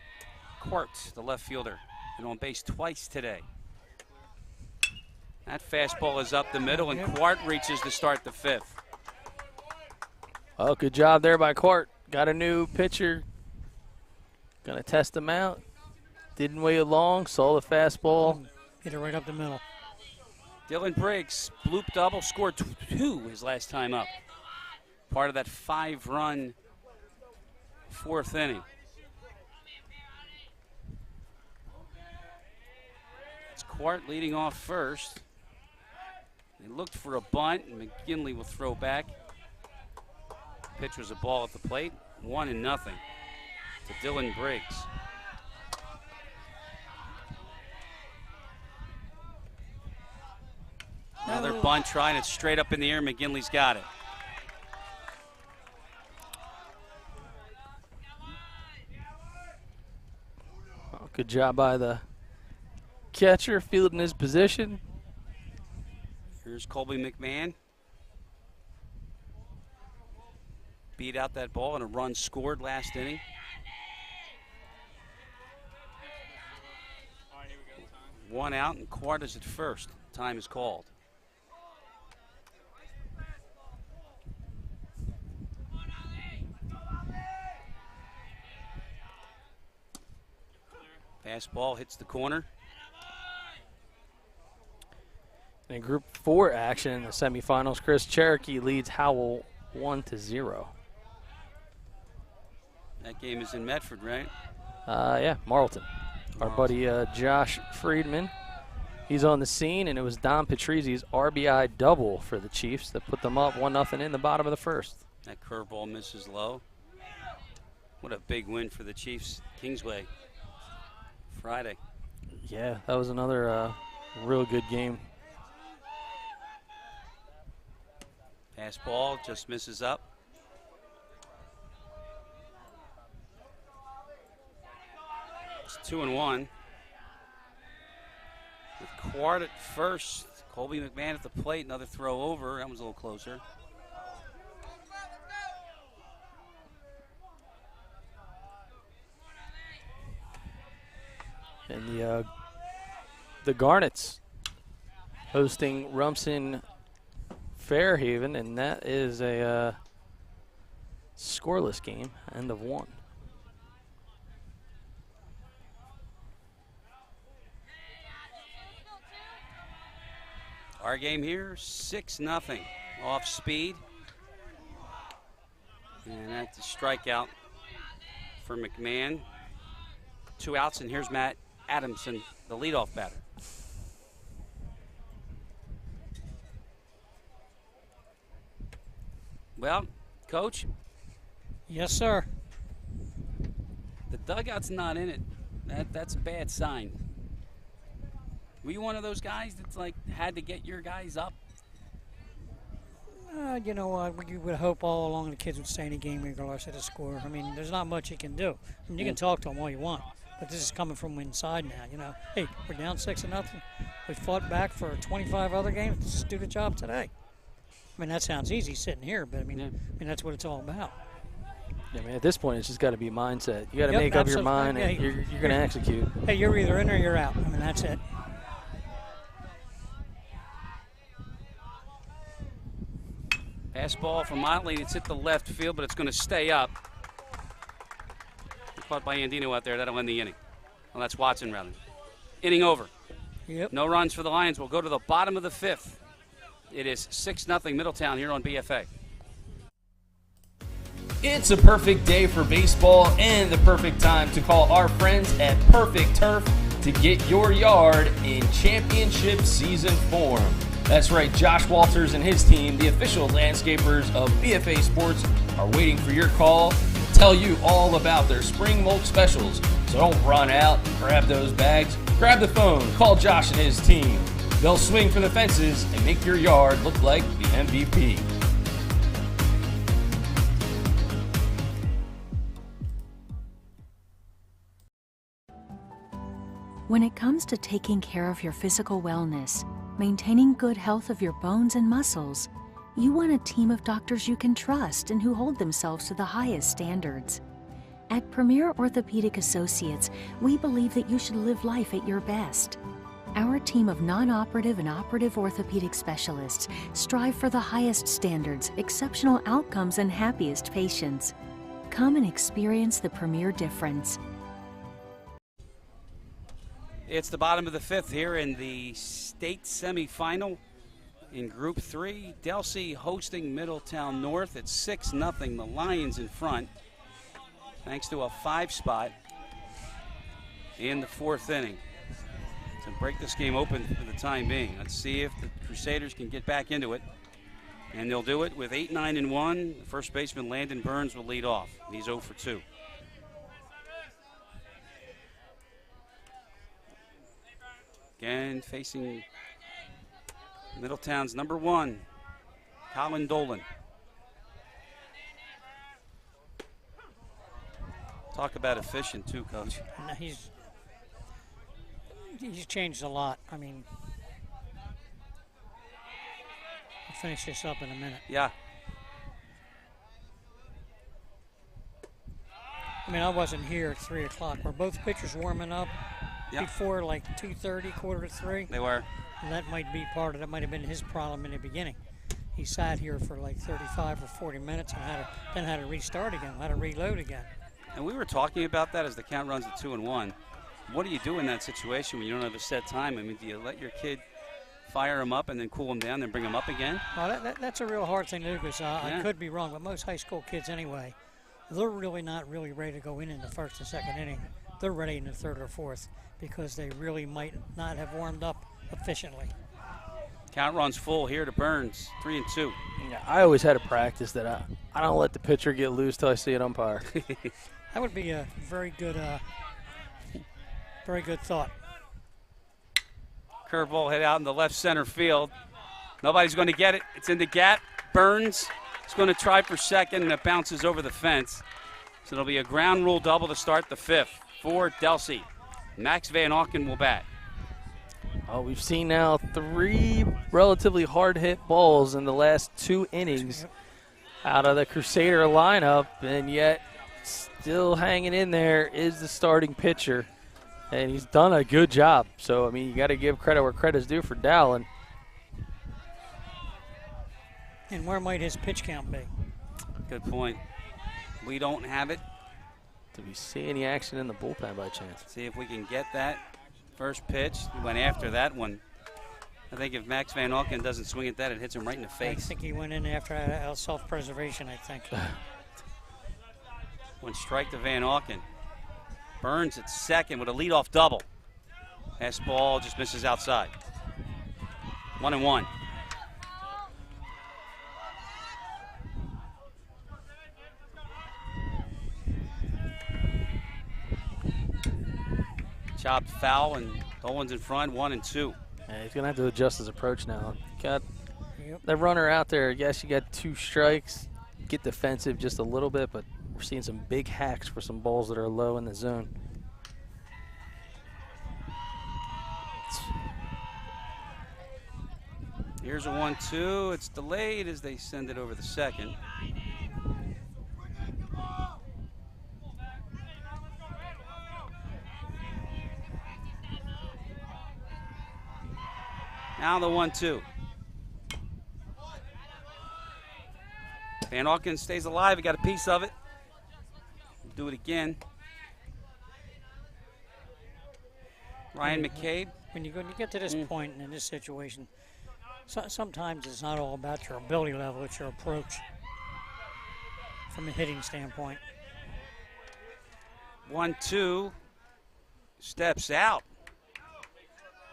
Quart, the left fielder, and on base twice today. That fastball is up the middle, and Quart reaches to start the 5th. Oh, good job there by Quart. Got a new pitcher. Gonna test him out. Didn't wait long, saw the fastball. Hit it right up the middle. Dylan Briggs, bloop double, scored 2 his last time up. Part of that 5-run 4th inning. It's Quart leading off first. They looked for a bunt, and McGinley will throw back. Pitch was a ball at the plate, 1-0 to Dylan Briggs. Another bunt try, and it's straight up in the air. McGinley's got it. Oh, good job by the catcher, fielding his position. Here's Colby Mcmahon. Beat out that ball, and a run scored last inning. One out, and Quart is at first. Time is called. Fastball hits the corner. In Group 4 action in the semifinals, Chris Cherokee leads Howell 1-0. That game is in Medford, right? Yeah, Marlton. Our buddy Josh Friedman, he's on the scene, and it was Don Patrizzi's RBI double for the Chiefs that put them up 1-0 in the bottom of the 1st. That curveball misses low. What a big win for the Chiefs. Kingsway Friday. Yeah, that was another real good game. Fastball just misses up. It's 2-1. With Quart at first, Colby McMahon at the plate, another throw over. That was a little closer. And the Garnets hosting Rumson Fairhaven, and that is a scoreless game, end of 1. Our game here, 6-0 off speed. And that's a strikeout for McMahon. 2 outs, and here's Matt Adamson, the leadoff batter. Well, Coach? Yes, sir. The dugout's not in it. That's a bad sign. Were you one of those guys that's like had to get your guys up? You know what? You would hope all along the kids would stay in the game regardless of the score. I mean, there's not much you can do. I mean, you can talk to them all you want, but this is coming from inside now. You know, hey, we're down 6-0. We fought back for 25 other games. Let's just do the job today. I mean, that sounds easy sitting here, but I mean, that's what it's all about. Yeah, man, at this point, it's just got to be mindset. You got to make up your mind, and you're going to execute. Hey, you're either in or you're out. I mean, that's it. Fastball from Motley. It's hit the left field, but it's going to stay up. Caught by Andino out there. That'll end the inning. Well, that's Watson, rather. Inning over. Yep. No runs for the Lions. We'll go to the bottom of the 5th. It is 6-0 Middletown here on BFA. It's a perfect day for baseball and the perfect time to call our friends at Perfect Turf to get your yard in championship season form. That's right, Josh Walters and his team, the official landscapers of BFA Sports, are waiting for your call to tell you all about their spring mulch specials. So don't run out, grab those bags, grab the phone, call Josh and his team. They'll swing for the fences and make your yard look like the MVP. When it comes to taking care of your physical wellness, maintaining good health of your bones and muscles, you want a team of doctors you can trust and who hold themselves to the highest standards. At Premier Orthopedic Associates, we believe that you should live life at your best. Our team of non-operative and operative orthopedic specialists strive for the highest standards, exceptional outcomes, and happiest patients. Come and experience the Premier difference. It's the bottom of the fifth here in the state semifinal in Group 3. Delsea hosting Middletown North at 6-0. The Lions in front, thanks to a 5 spot in the 4th inning. To break this game open for the time being. Let's see if the Crusaders can get back into it. And they'll do it with 8-9-1. The first baseman, Landon Burns, will lead off. He's 0 for 2. Again, facing Middletown's number 1, Colin Dolan. Talk about efficient, too, Coach. He's changed a lot. I mean, I'll finish this up in a minute. Yeah. I mean, I wasn't here at 3 o'clock. Were both pitchers warming up before like 2:30, 2:45? They were. And that might be part of that. Might have been his problem in the beginning. He sat here for like 35 or 40 minutes and then had to restart again, had to reload again. And we were talking about that as the count runs at 2-1. What do you do in that situation when you don't have a set time? I mean, do you let your kid fire him up and then cool him down, then bring him up again? Well, that's a real hard thing to do because I could be wrong, but most high school kids anyway, they're really not really ready to go in the first and second inning. They're ready in the 3rd or 4th because they really might not have warmed up efficiently. Count runs full here to Burns, 3-2. Yeah, I always had a practice that I don't let the pitcher get loose till I see an umpire. That would be a very good thought. Curveball hit out in the left center field. Nobody's going to get it. It's in the gap. Burns is going to try for second, and it bounces over the fence. So it'll be a ground rule double to start the 5th for Delsea. Max Van Auken will bat. Oh, we've seen now 3 relatively hard-hit balls in the last 2 innings out of the Crusader lineup, and yet still hanging in there is the starting pitcher, and he's done a good job. So, I mean, you got to give credit where credit's due for Dowling. And where might his pitch count be? Good point. We don't have it. Do we see any action in the bullpen by chance? See if we can get that first pitch. He went after that one. I think if Max Van Auken doesn't swing at that, it hits him right in the face. I think he went in after self-preservation, I think. One strike to Van Auken. Burns at second with a leadoff double. Pass ball just misses outside. 1-1. Chopped foul, and Dolan's in front, 1-2. Yeah, he's going to have to adjust his approach now. Got the runner out there. Yes, you got 2 strikes. Get defensive just a little bit, but we're seeing some big hacks for some balls that are low in the zone. Here's a 1-2. It's delayed as they send it over the second. Now the 1-2. Van Auken stays alive. He got a piece of it. Do it again. Ryan McCabe. When you get to this point in this situation, sometimes it's not all about your ability level, it's your approach from a hitting standpoint. 1-2. Steps out.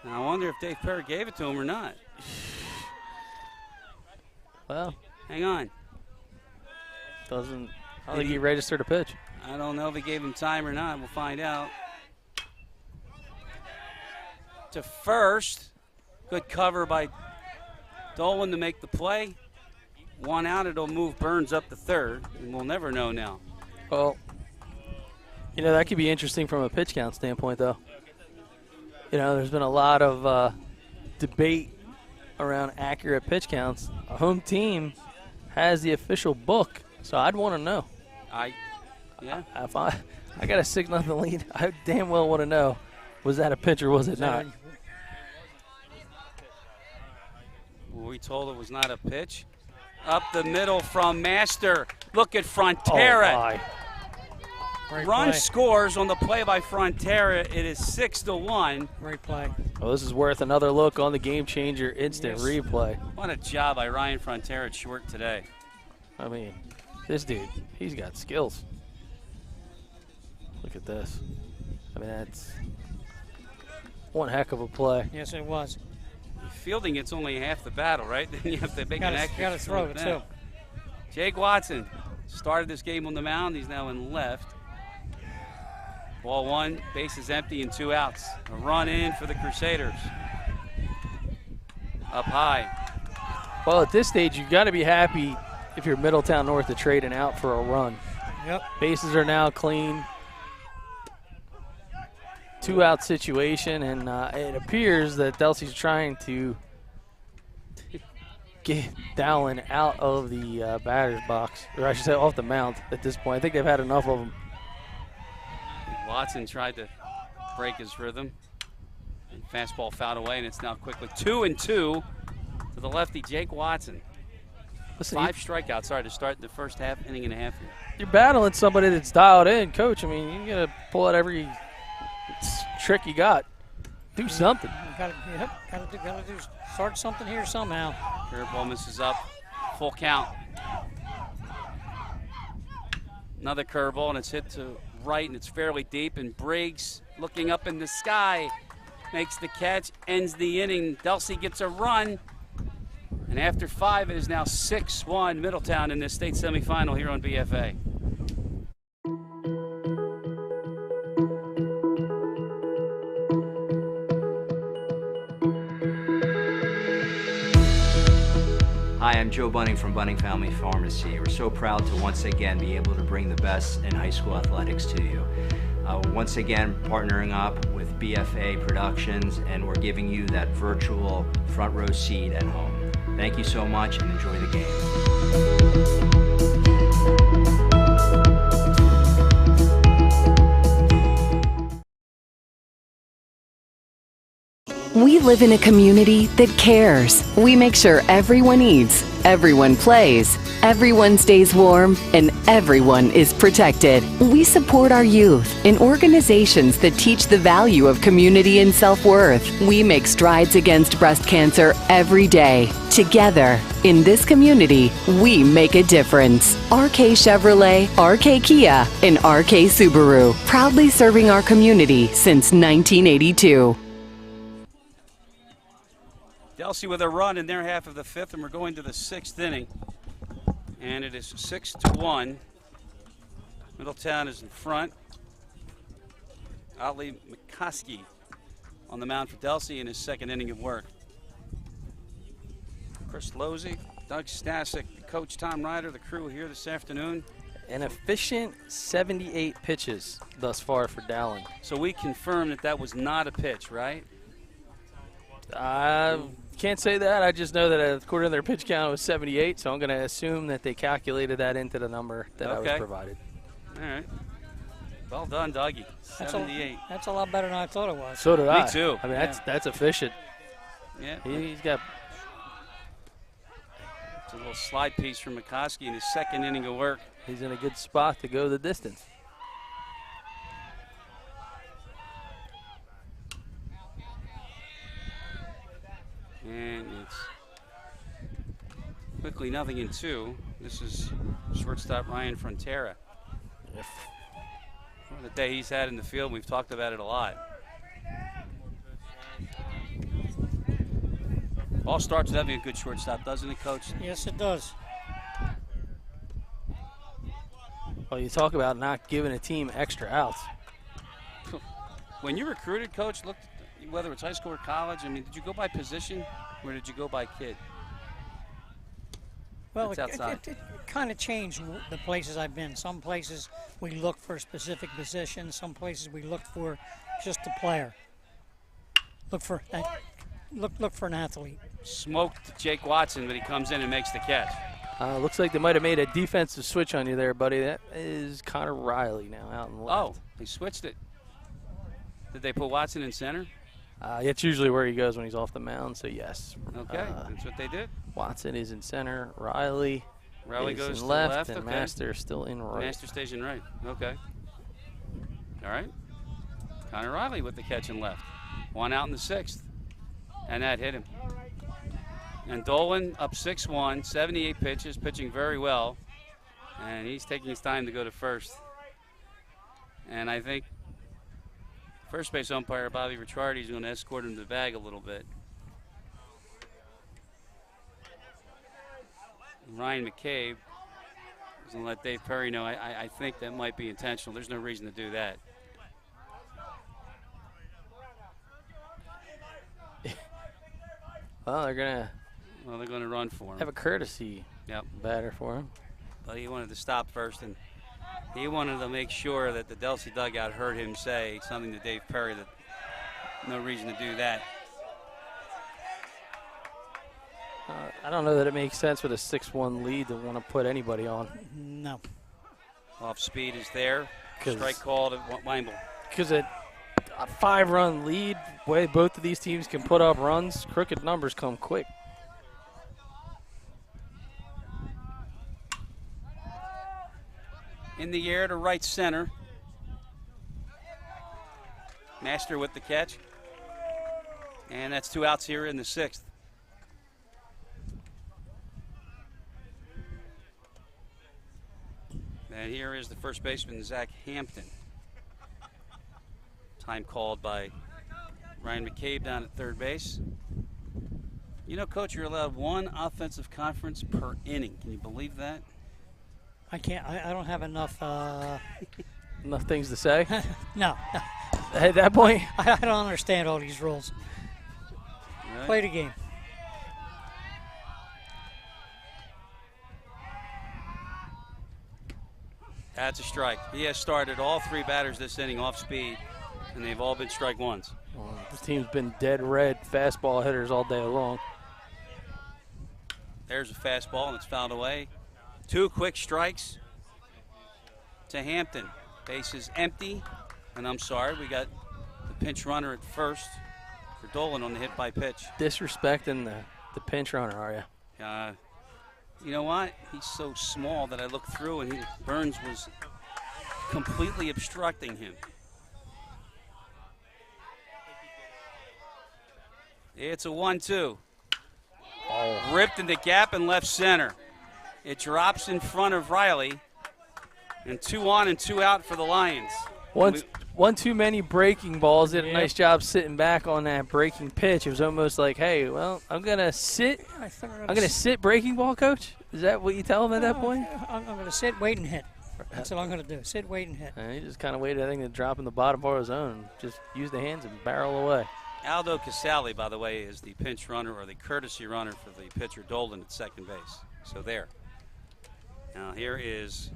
Now I wonder if Dave Perry gave it to him or not. Well, hang on. I don't think he registered a pitch. I don't know if he gave him time or not. We'll find out. To first. Good cover by Dolan to make the play. 1 out, it'll move Burns up to 3rd, and we'll never know now. Well, you know, that could be interesting from a pitch count standpoint, though. You know, there's been a lot of debate around accurate pitch counts. A home team has the official book, so I'd want to know. If I got a 6-0 lead, I damn well want to know, was that a pitch or was it not? Were we told it was not a pitch? Up the middle from Master. Look at Frontera. Run scores on the play by Frontera. It is 6-1. Great play. Well, this is worth another look on the game changer instant replay. What a job by Ryan Frontera at short today. I mean, this dude, he's got skills. Look at this. I mean, that's one heck of a play. Yes, it was. Fielding, it's only half the battle, right? Then you have to make an accurate. Got to throw it too. Jake Watson started this game on the mound. He's now in left. Ball one, bases empty and 2 outs. A run in for the Crusaders. Up high. Well, at this stage, you've got to be happy if you're Middletown North to trading out for a run. Yep. Bases are now clean. 2-out situation, and it appears that Delsea's trying to get Dolan out of the batter's box, or I should say off the mound at this point. I think they've had enough of him. Watson tried to break his rhythm. And fastball fouled away, and it's now quickly 2-2 to the lefty, Jake Watson. Listen, 5 strikeouts, to start the first inning and a half here. You're battling somebody that's dialed in, Coach. I mean, you got to pull out every trick you got. Do something. Got to start something here somehow. Curveball misses up. Full count. Another curveball, and it's hit to right, and it's fairly deep. And Briggs, looking up in the sky, makes the catch, ends the inning. Delsea gets a run. And after 5, it is now 6-1 Middletown in this state semifinal here on BFA. Hi, I'm Joe Bunning from Bunning Family Pharmacy. We're so proud to once again be able to bring the best in high school athletics to you. Once again, partnering up with BFA Productions, and we're giving you that virtual front row seat at home. Thank you so much, and enjoy the game. We live in a community that cares. We make sure everyone eats, everyone plays, everyone stays warm, and everyone is protected. We support our youth in organizations that teach the value of community and self-worth. We make strides against breast cancer every day. Together, in this community, we make a difference. RK Chevrolet, RK Kia, and RK Subaru, proudly serving our community since 1982. Delsea with a run in their half of the 5th, and we're going to the 6th inning. And it is 6-1. Middletown is in front. Ali McCoskey on the mound for Delsea in his 2nd inning of work. Chris Losey, Doug Stasek, Coach Tom Ryder, the crew here this afternoon. An efficient 78 pitches thus far for Dolan. So we confirmed that was not a pitch, right? I can't say that. I just know that according to their pitch count, it was 78, so I'm going to assume that they calculated that into the number that I was provided. All right. Well done, Dougie. 78. That's a lot better than I thought it was. So did I. Me too. I mean, that's efficient. Yeah. He's got a little slide piece from McCoskey in his 2nd inning of work. He's in a good spot to go the distance. And it's quickly 0-2. This is shortstop Ryan Frontera. What a day he's had in the field. We've talked about it a lot. All starts with having a good shortstop, doesn't it, Coach? Yes, it does. Well, you talk about not giving a team extra outs. When you recruited, Coach, look, whether it's high school or college, I mean, did you go by position or did you go by kid? Well, it kind of changed the places I've been. Some places we look for a specific position. Some places we look for just a player. look for an athlete. Smoked Jake Watson, but he comes in and makes the catch. Looks like they might have made a defensive switch on you there, buddy. That is Connor Riley now out in the left. Oh, they switched it. Did they put Watson in center? It's usually where he goes when he's off the mound, so yes. Okay, that's what they did. Watson is in center. Riley goes in to left, the and okay. Master still in right. Master stays in right. Okay. All right. Connor Riley with the catch in left. One out in the 6th, and that hit him. And Dolan up 6-1, 78 pitches, pitching very well, and he's taking his time to go to first. And I think first base umpire Bobby Ricciardi is going to escort him to the bag a little bit. Ryan McCabe is going to let Dave Perry know. I think that might be intentional. There's no reason to do that. Well, they're going to run for him. have a courtesy batter for him. But he wanted to stop first, and he wanted to make sure that the Delsea dugout heard him say something to Dave Perry that no reason to do that. I don't know that it makes sense with a 6-1 lead to want to put anybody on. No. Off speed is there. Strike called at Weinble. Because a 5-run lead, way both of these teams can put up runs, crooked numbers come quick. In the air to right center. Master with the catch. And that's 2 outs here in the 6th. And here is the first baseman, Zach Hampton. Time called by Ryan McCabe down at third base. You know, Coach, you're allowed 1 offensive conference per inning. Can you believe that? I can't. I don't have enough. Enough things to say? No. At that point? I don't understand all these rules. Right. Play the game. That's a strike. He has started all 3 batters this inning off speed, and they've all been strike ones. Well, this team's been dead red fastball hitters all day long. There's a fastball, and it's fouled away. 2 quick strikes to Hampton. Base is empty, and I'm sorry, we got the pinch runner at first for Dolan on the hit by pitch. Disrespecting the pinch runner, are you? You know what? He's so small that I looked through, and Burns was completely obstructing him. It's a 1-2. Oh. Ripped in the gap in left center. It drops in front of Riley, and 2 on and 2 out for the Lions. One too many breaking balls. Did a nice job sitting back on that breaking pitch. It was almost like, hey, well, I'm gonna sit. I'm gonna sit breaking ball, coach. Is that what you tell him at that point? I'm gonna sit, wait, and hit. That's what I'm gonna do. Sit, wait, and hit. And he just kind of waited, I think, to drop in the bottom part of his zone and just use the hands and barrel away. Aldo Casale, by the way, is the pinch runner or the courtesy runner for the pitcher Dolan at second base. So there. Now here is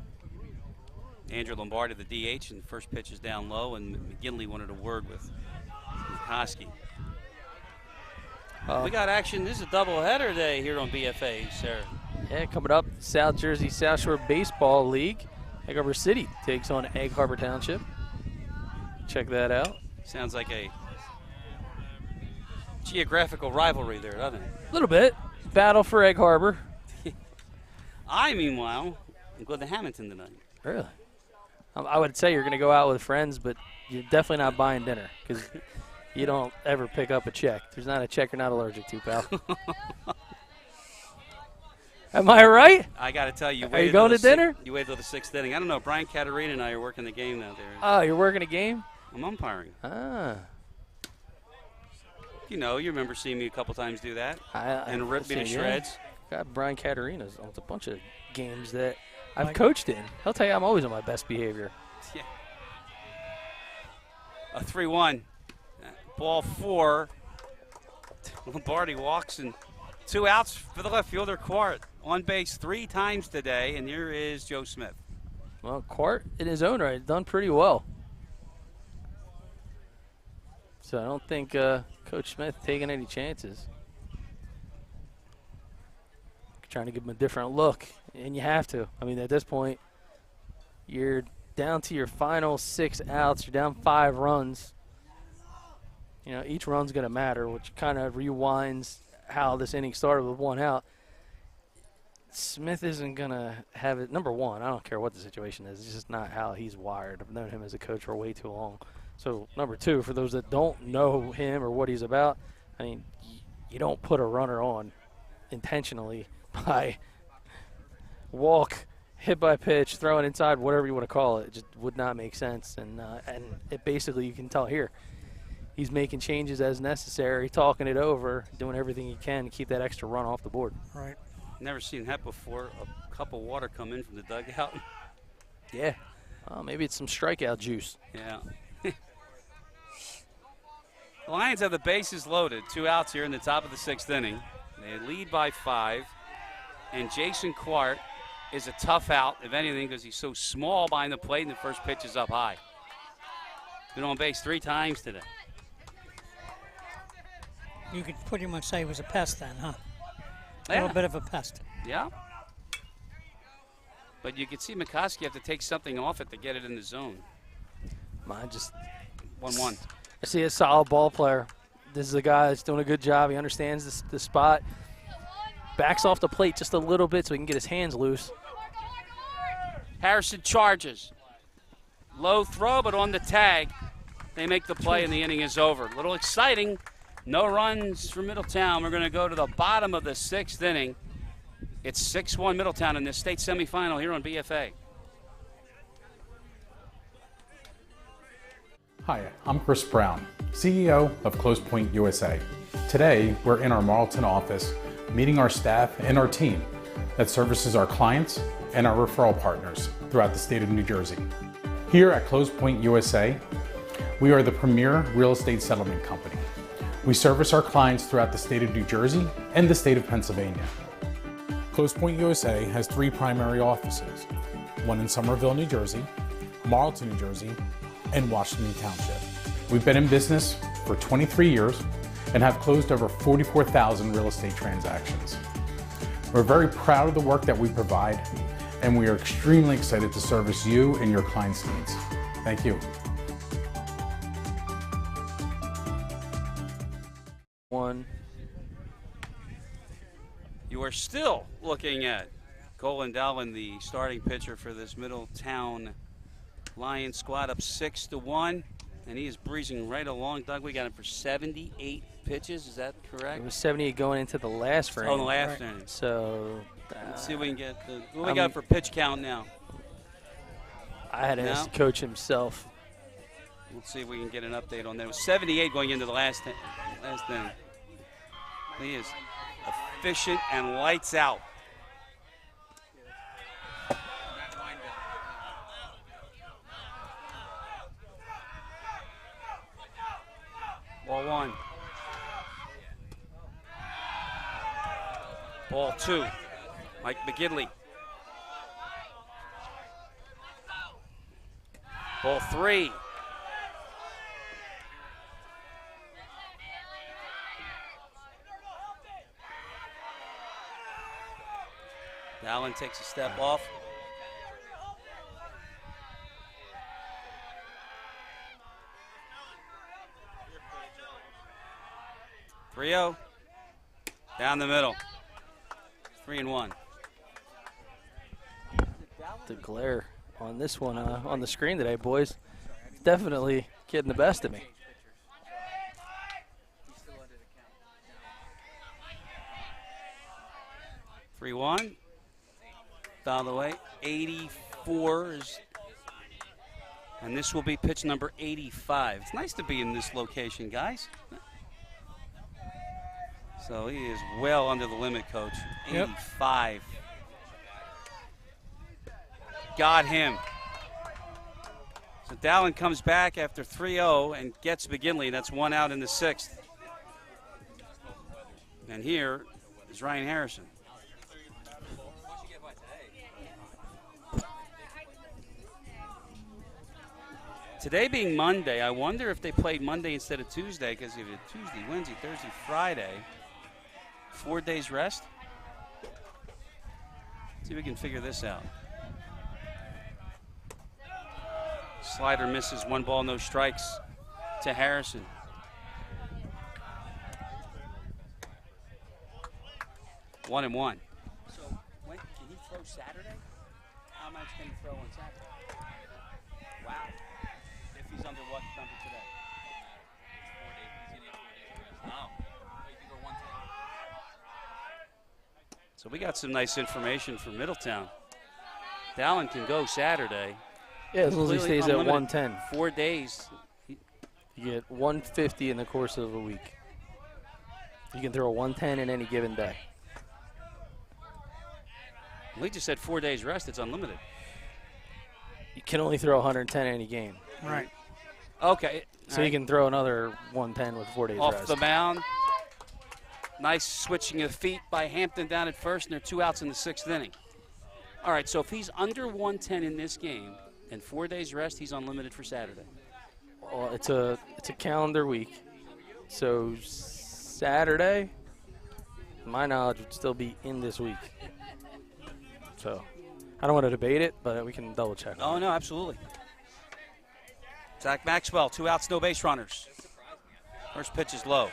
Andrew Lombardi, the DH, and the first pitch is down low, and McGinley wanted a word with Koski. We got action. This is a doubleheader day here on BFA, sir. Yeah, coming up, South Jersey South Shore Baseball League. Egg Harbor City takes on Egg Harbor Township. Check that out. Sounds like a geographical rivalry there, doesn't it? A little bit. Battle for Egg Harbor. Meanwhile, I'm going to Hamilton tonight. Really? I would say you're going to go out with friends, but you're definitely not buying dinner because you don't ever pick up a check. There's not a check you're not allergic to, pal. Am I right? I got to tell you. Are you going to dinner? You wait till the 6th inning. I don't know. Brian Caterina and I are working the game out there. Oh, you're working a game? I'm umpiring. Ah. You know, you remember seeing me a couple times do that. And rip me to yeah. shreds. Got Brian Caterina's on a bunch of games that I've coached in. He'll tell you I'm always on my best behavior. Yeah. A 3-1. Ball 4. Lombardi walks, and 2 outs for the left fielder, Quart. On base 3 times today, and here is Joe Smith. Well, Quart, in his own right, done pretty well. So I don't think Coach Smith taking any chances. Trying to give him a different look, and you have to. I mean, at this point, you're down to your final 6 outs. You're down 5 runs. You know, each run's going to matter, which kind of rewinds how this inning started with 1 out. Smith isn't going to have it. Number one, I don't care what the situation is. It's just not how he's wired. I've known him as a coach for way too long. So, number two, for those that don't know him or what he's about, I mean, you don't put a runner on intentionally by walk, hit by pitch, throw it inside, whatever you want to call it. It just would not make sense. And it basically, you can tell here, he's making changes as necessary, talking it over, doing everything he can to keep that extra run off the board. Right. Never seen that before. A cup of water come in from the dugout. Yeah. Maybe it's some strikeout juice. Yeah. The Lions have the bases loaded. 2 outs here in the top of the 6th inning. They lead by 5. And Jason Quart is a tough out, if anything, because he's so small behind the plate and the first pitch is up high. Been on base 3 times today. You could pretty much say he was a pest then, huh? A Yeah. little bit of a pest. Yeah. But you can see McCoskey have to take something off it to get it in the zone. Mine just 1-1. I see a solid ball player. This is a guy that's doing a good job. He understands the spot. Backs off the plate just a little bit so he can get his hands loose. Harrison charges. Low throw, but on the tag. They make the play and the inning is over. A little exciting. No runs for Middletown. We're going to go to the bottom of the 6th inning. It's 6-1 Middletown in the state semifinal here on BFA. Hi, I'm Chris Brown, CEO of Close Point USA. Today, we're in our Marlton office meeting our staff and our team that services our clients and our referral partners throughout the state of New Jersey. Here at Close Point USA, we are the premier real estate settlement company. We service our clients throughout the state of New Jersey and the state of Pennsylvania. Close Point USA has 3 primary offices, one in Somerville, New Jersey, Marlton, New Jersey, and Washington Township. We've been in business for 23 years and have closed over 44,000 real estate transactions. We're very proud of the work that we provide, and we are extremely excited to service you and your clients' needs. Thank you. You are still looking at Colin Dolan, the starting pitcher for this Middletown Lions squad, up 6-1, and he is breezing right along. Doug, we got him for 78 pitches. Is that correct? It was 78 going into the last frame. Oh, the last inning. So let's see if we can get what we got for pitch count now. I had to ask the coach himself. Let's see if we can get an update on that. It was 78 going into the last inning. He is efficient and lights out. Ball 1. Ball 2. Mike McGinley. Ball 3. Allen takes a step off. Three-0. Down the middle. 3-1. The glare on this one on the screen today, boys. Definitely getting the best of me. Three-1. Foul the way. 84 is, and this will be pitch number 85. It's nice to be in this location, guys. So he is well under the limit, Coach. 85. Got him. So Dallin comes back after 3-0 and gets McGinley. That's 1 out in the 6th. And here is Ryan Harrison. Today being Monday, I wonder if they played Monday instead of Tuesday, because you have Tuesday, Wednesday, Thursday, Friday. 4 days rest. See if we can figure this out. Slider misses, 1 ball, no strikes to Harrison. One and one. So, can he throw Saturday? How much can he throw on Saturday? Wow. If he's under what number today? 4 days. He's in 4 days. Oh. He can go 110. So we got some nice information from Middletown. Dolan can go Saturday. Yeah, as long as he stays at 110. 4 days. You get 150 in the course of a week. You can throw a 110 in any given day. We just said 4 days rest. It's unlimited. You can only throw 110 in any game. Right. Okay. So you can throw another 110 with 4 days off rest. The mound. Nice switching of feet by Hampton down at first, and there are 2 outs in the 6th inning. All right, so if he's under 110 in this game and 4 days rest, he's unlimited for Saturday. Well, it's a calendar week. So Saturday, to my knowledge, would still be in this week. So I don't want to debate it, but we can double check. Oh, no, absolutely. Zach Maxwell, 2 outs, no base runners. First pitch is low.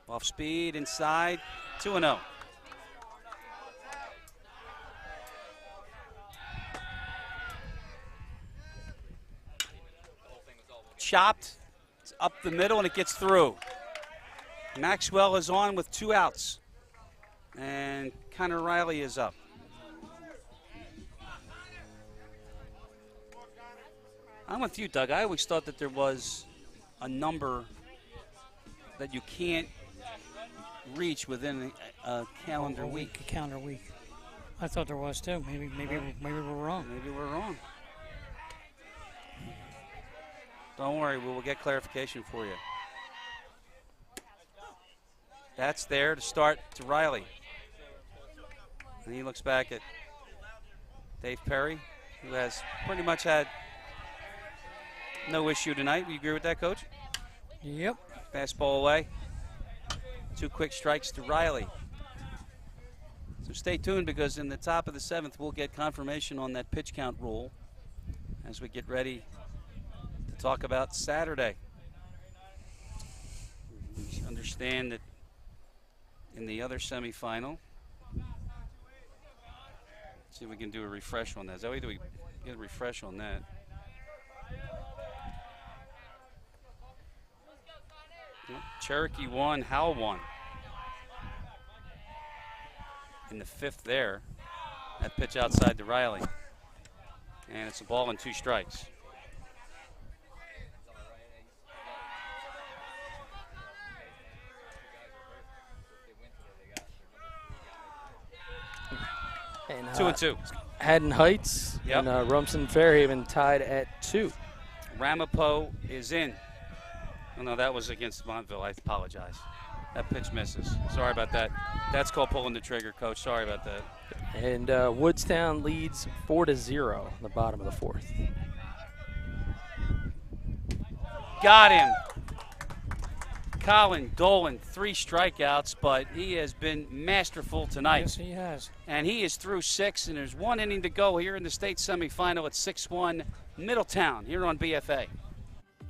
Off speed, inside, 2-0. Chopped, it's up the middle, and it gets through. Maxwell is on with 2 outs, and Connor Riley is up. I'm with you, Doug. I always thought that there was a number that you can't reach within a calendar week. A calendar week. I thought there was too. Maybe we're wrong. Maybe we're wrong. Don't worry, we will get clarification for you. That's there to start to Riley. And he looks back at Dave Perry, who has pretty much had no issue tonight. You agree with that, Coach? Yep. Fastball away. 2 quick strikes to Riley. So stay tuned, because in the top of the 7th, we'll get confirmation on that pitch count rule as we get ready to talk about Saturday. We understand that in the other semifinal, see if we can do a refresh on that. Zoe, do we get a refresh on that? Cherokee won, Howell won. In the 5th there, that pitch outside to Riley. And it's a ball and 2 strikes. And, 2-2. Haddon Heights and Rumson Fairhaven tied at 2. Ramapo is in. Oh, no, that was against Montville. I apologize. That pitch misses. Sorry about that. That's called pulling the trigger, Coach. Sorry about that. And Woodstown leads 4-0 in the bottom of the 4th. Got him. Colin Dolan, 3 strikeouts, but he has been masterful tonight. Yes, he has. And he is through 6, and there's 1 inning to go here in the state semifinal at 6-1 Middletown here on BFA.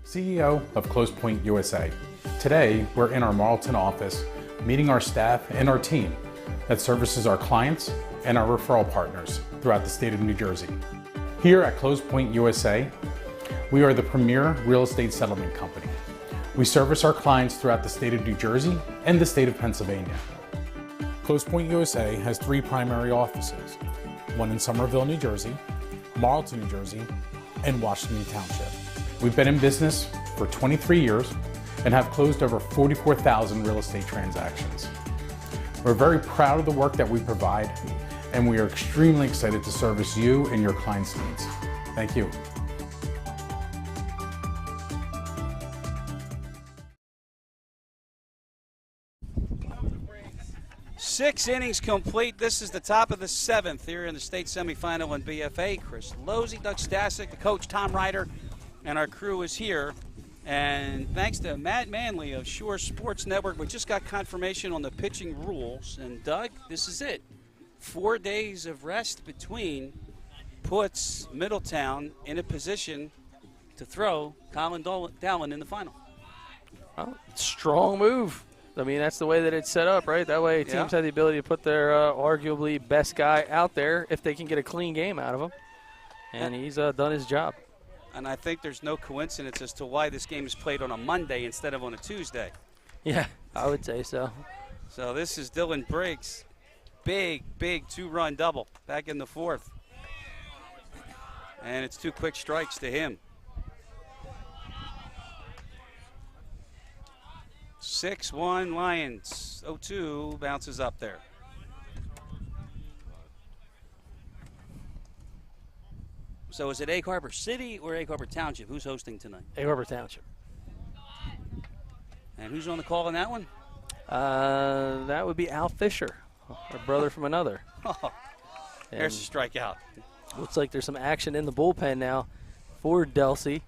CEO of Close Point USA. Today, we're in our Marlton office meeting our staff and our team that services our clients and our referral partners throughout the state of New Jersey. Here at Close Point USA, we are the premier real estate settlement company. We service our clients throughout the state of New Jersey and the state of Pennsylvania. Close Point USA has 3 primary offices, one in Somerville, New Jersey, Marlton, New Jersey, and Washington Township. We've been in business for 23 years and have closed over 44,000 real estate transactions. We're very proud of the work that we provide, and we are extremely excited to service you and your clients' needs. Thank you. 6 innings complete. This is the top of the 7th here in the state semifinal in BFA. Chris Losey, Doug Stasic, the coach Tom Ryder, and our crew is here. And thanks to Matt Manley of Shore Sports Network, we just got confirmation on the pitching rules. And Doug, this is it. 4 days of rest between puts Middletown in a position to throw Colin Dolan in the final. Well, strong move. I mean, that's the way that it's set up, right? That way teams have the ability to put their arguably best guy out there if they can get a clean game out of him. And he's done his job. And I think there's no coincidence as to why this game is played on a Monday instead of on a Tuesday. Yeah, I would say so. So this is Dylan Briggs. Big 2-run double back in the 4th. And it's 2 quick strikes to him. 6-1 Lions. 0-2 bounces up there. So is it Egg Harbor City or Egg Harbor Township? Who's hosting tonight? Egg Harbor Township. And who's on the call in that one? That would be Al Fisher, our brother from another. There's a strikeout. Looks like there's some action in the bullpen now for Delsea.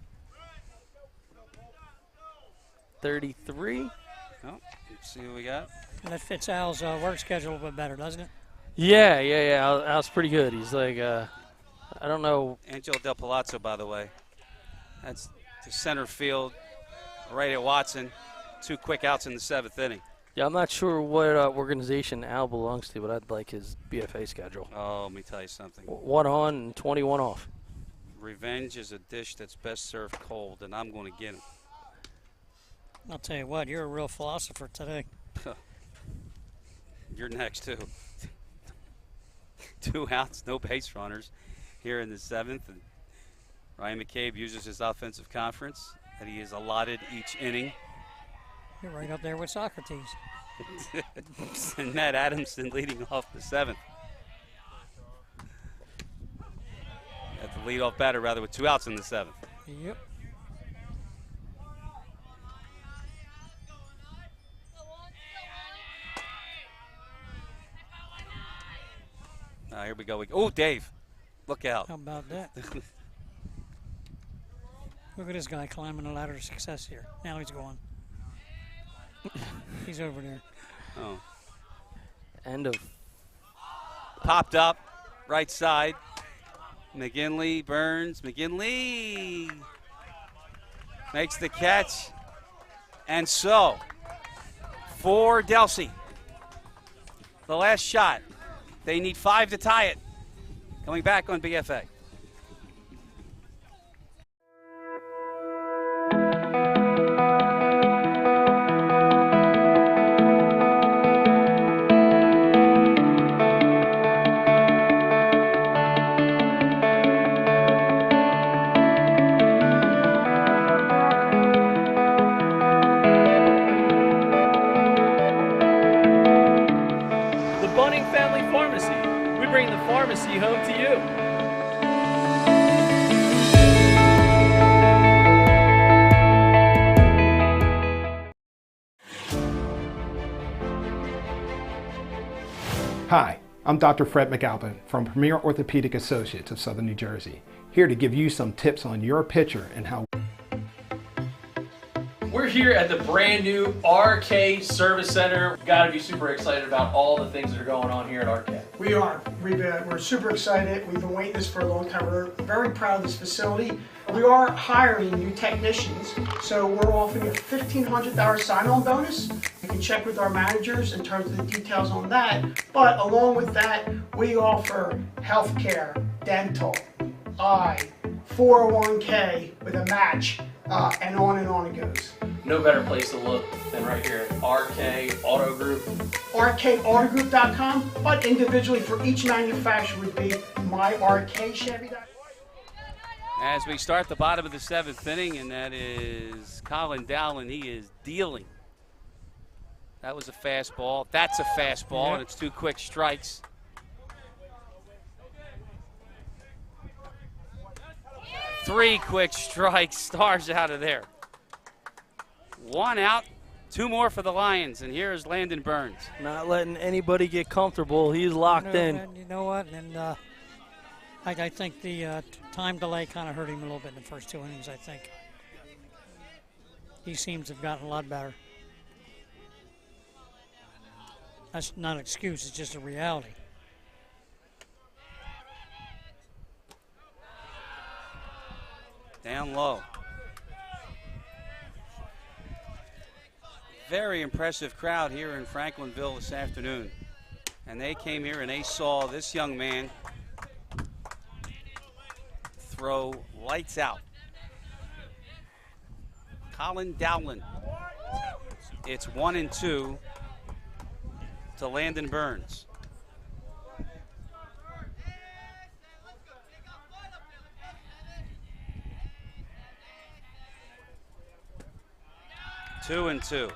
33. Oh, let's see what we got. And that fits Al's work schedule a little bit better, doesn't it? Yeah. Al's pretty good. He's like, I don't know. Angelo Del Palazzo, by the way. That's the center field, right at Watson. 2 quick outs in the 7th inning. Yeah, I'm not sure what organization Al belongs to, but I'd like his BFA schedule. Oh, let me tell you something. 1 on and 21 off. Revenge is a dish that's best served cold, and I'm going to get him. I'll tell you what, you're a real philosopher today. You're next, too. 2 outs, no base runners here in the 7th. And Ryan McCabe uses his offensive conference that he is allotted each inning. You're right up there with Socrates. And Matt Adamson leading off the 7th. At the leadoff batter, rather, with 2 outs in the 7th. Yep. Here we go. Oh, Dave, look out. How about that? Look at this guy climbing the ladder of success here. Now he's going. He's over there. Oh. End of. Popped up, right side. McGinley, Burns, McGinley makes the catch. And so, for Delsea, the last shot. They need 5 to tie it. Coming back on BFA. Pharmacy home to you. Hi, I'm Dr. Fred McAlpin from Premier Orthopedic Associates of Southern New Jersey, here to give you some tips on your pitcher and how. We're here at the brand new RK Service Center. Got to be super excited about all the things that are going on here at RK. We are. We're super excited. We've been waiting this for a long time. We're very proud of this facility. We are hiring new technicians, so we're offering a $1,500 sign-on bonus. You can check with our managers in terms of the details on that. But along with that, we offer healthcare, dental, eye, 401k with a match, and on it goes. No better place to look than right here at RK Auto Group. RKAutogroup.com, but individually for each manufacturer would be myrkchevy.com. As we start the bottom of the 7th inning, and that is Colin Dolan. He is dealing. That was a fastball. That's a fastball, and it's 2 quick strikes. Three quick strikes. Stars out of there. 1 out, 2 more for the Lions, and here is Landon Burns. Not letting anybody get comfortable. He's locked in. And you know what? And I think the time delay kind of hurt him a little bit in the first 2 innings, I think. He seems to have gotten a lot better. That's not an excuse, it's just a reality. Down low. Very impressive crowd here in Franklinville this afternoon. And they came here and they saw this young man throw lights out. Colin Dolan. It's 1-2 to Landon Burns. Two and two.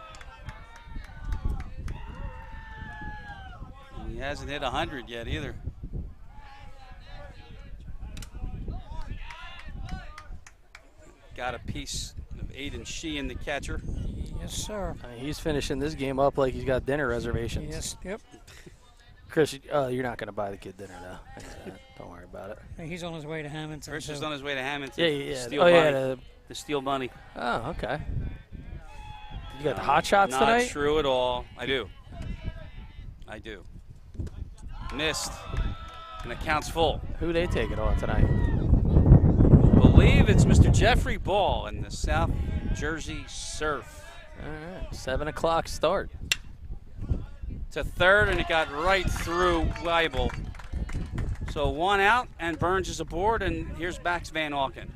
He hasn't hit 100 yet either. Got a piece of Njsiaa in the catcher. Yes, sir. He's finishing this game up like he's got dinner reservations. Yes, yep. Chris, you're not going to buy the kid dinner now. Don't worry about it. He's on his way to Hamilton. Chris is on his way to Hamilton. Yeah. Steal money. To steal money. Oh, okay. You got the hot shots tonight? Not true at all. I do. Missed. And the count's full. Who they take it on tonight? Believe it's Mr. Jeffrey Ball in the South Jersey Surf. All right, 7 o'clock start. To third, and it got right through Weibel. So 1 out, and Burns is aboard, and here's Max Van Auken.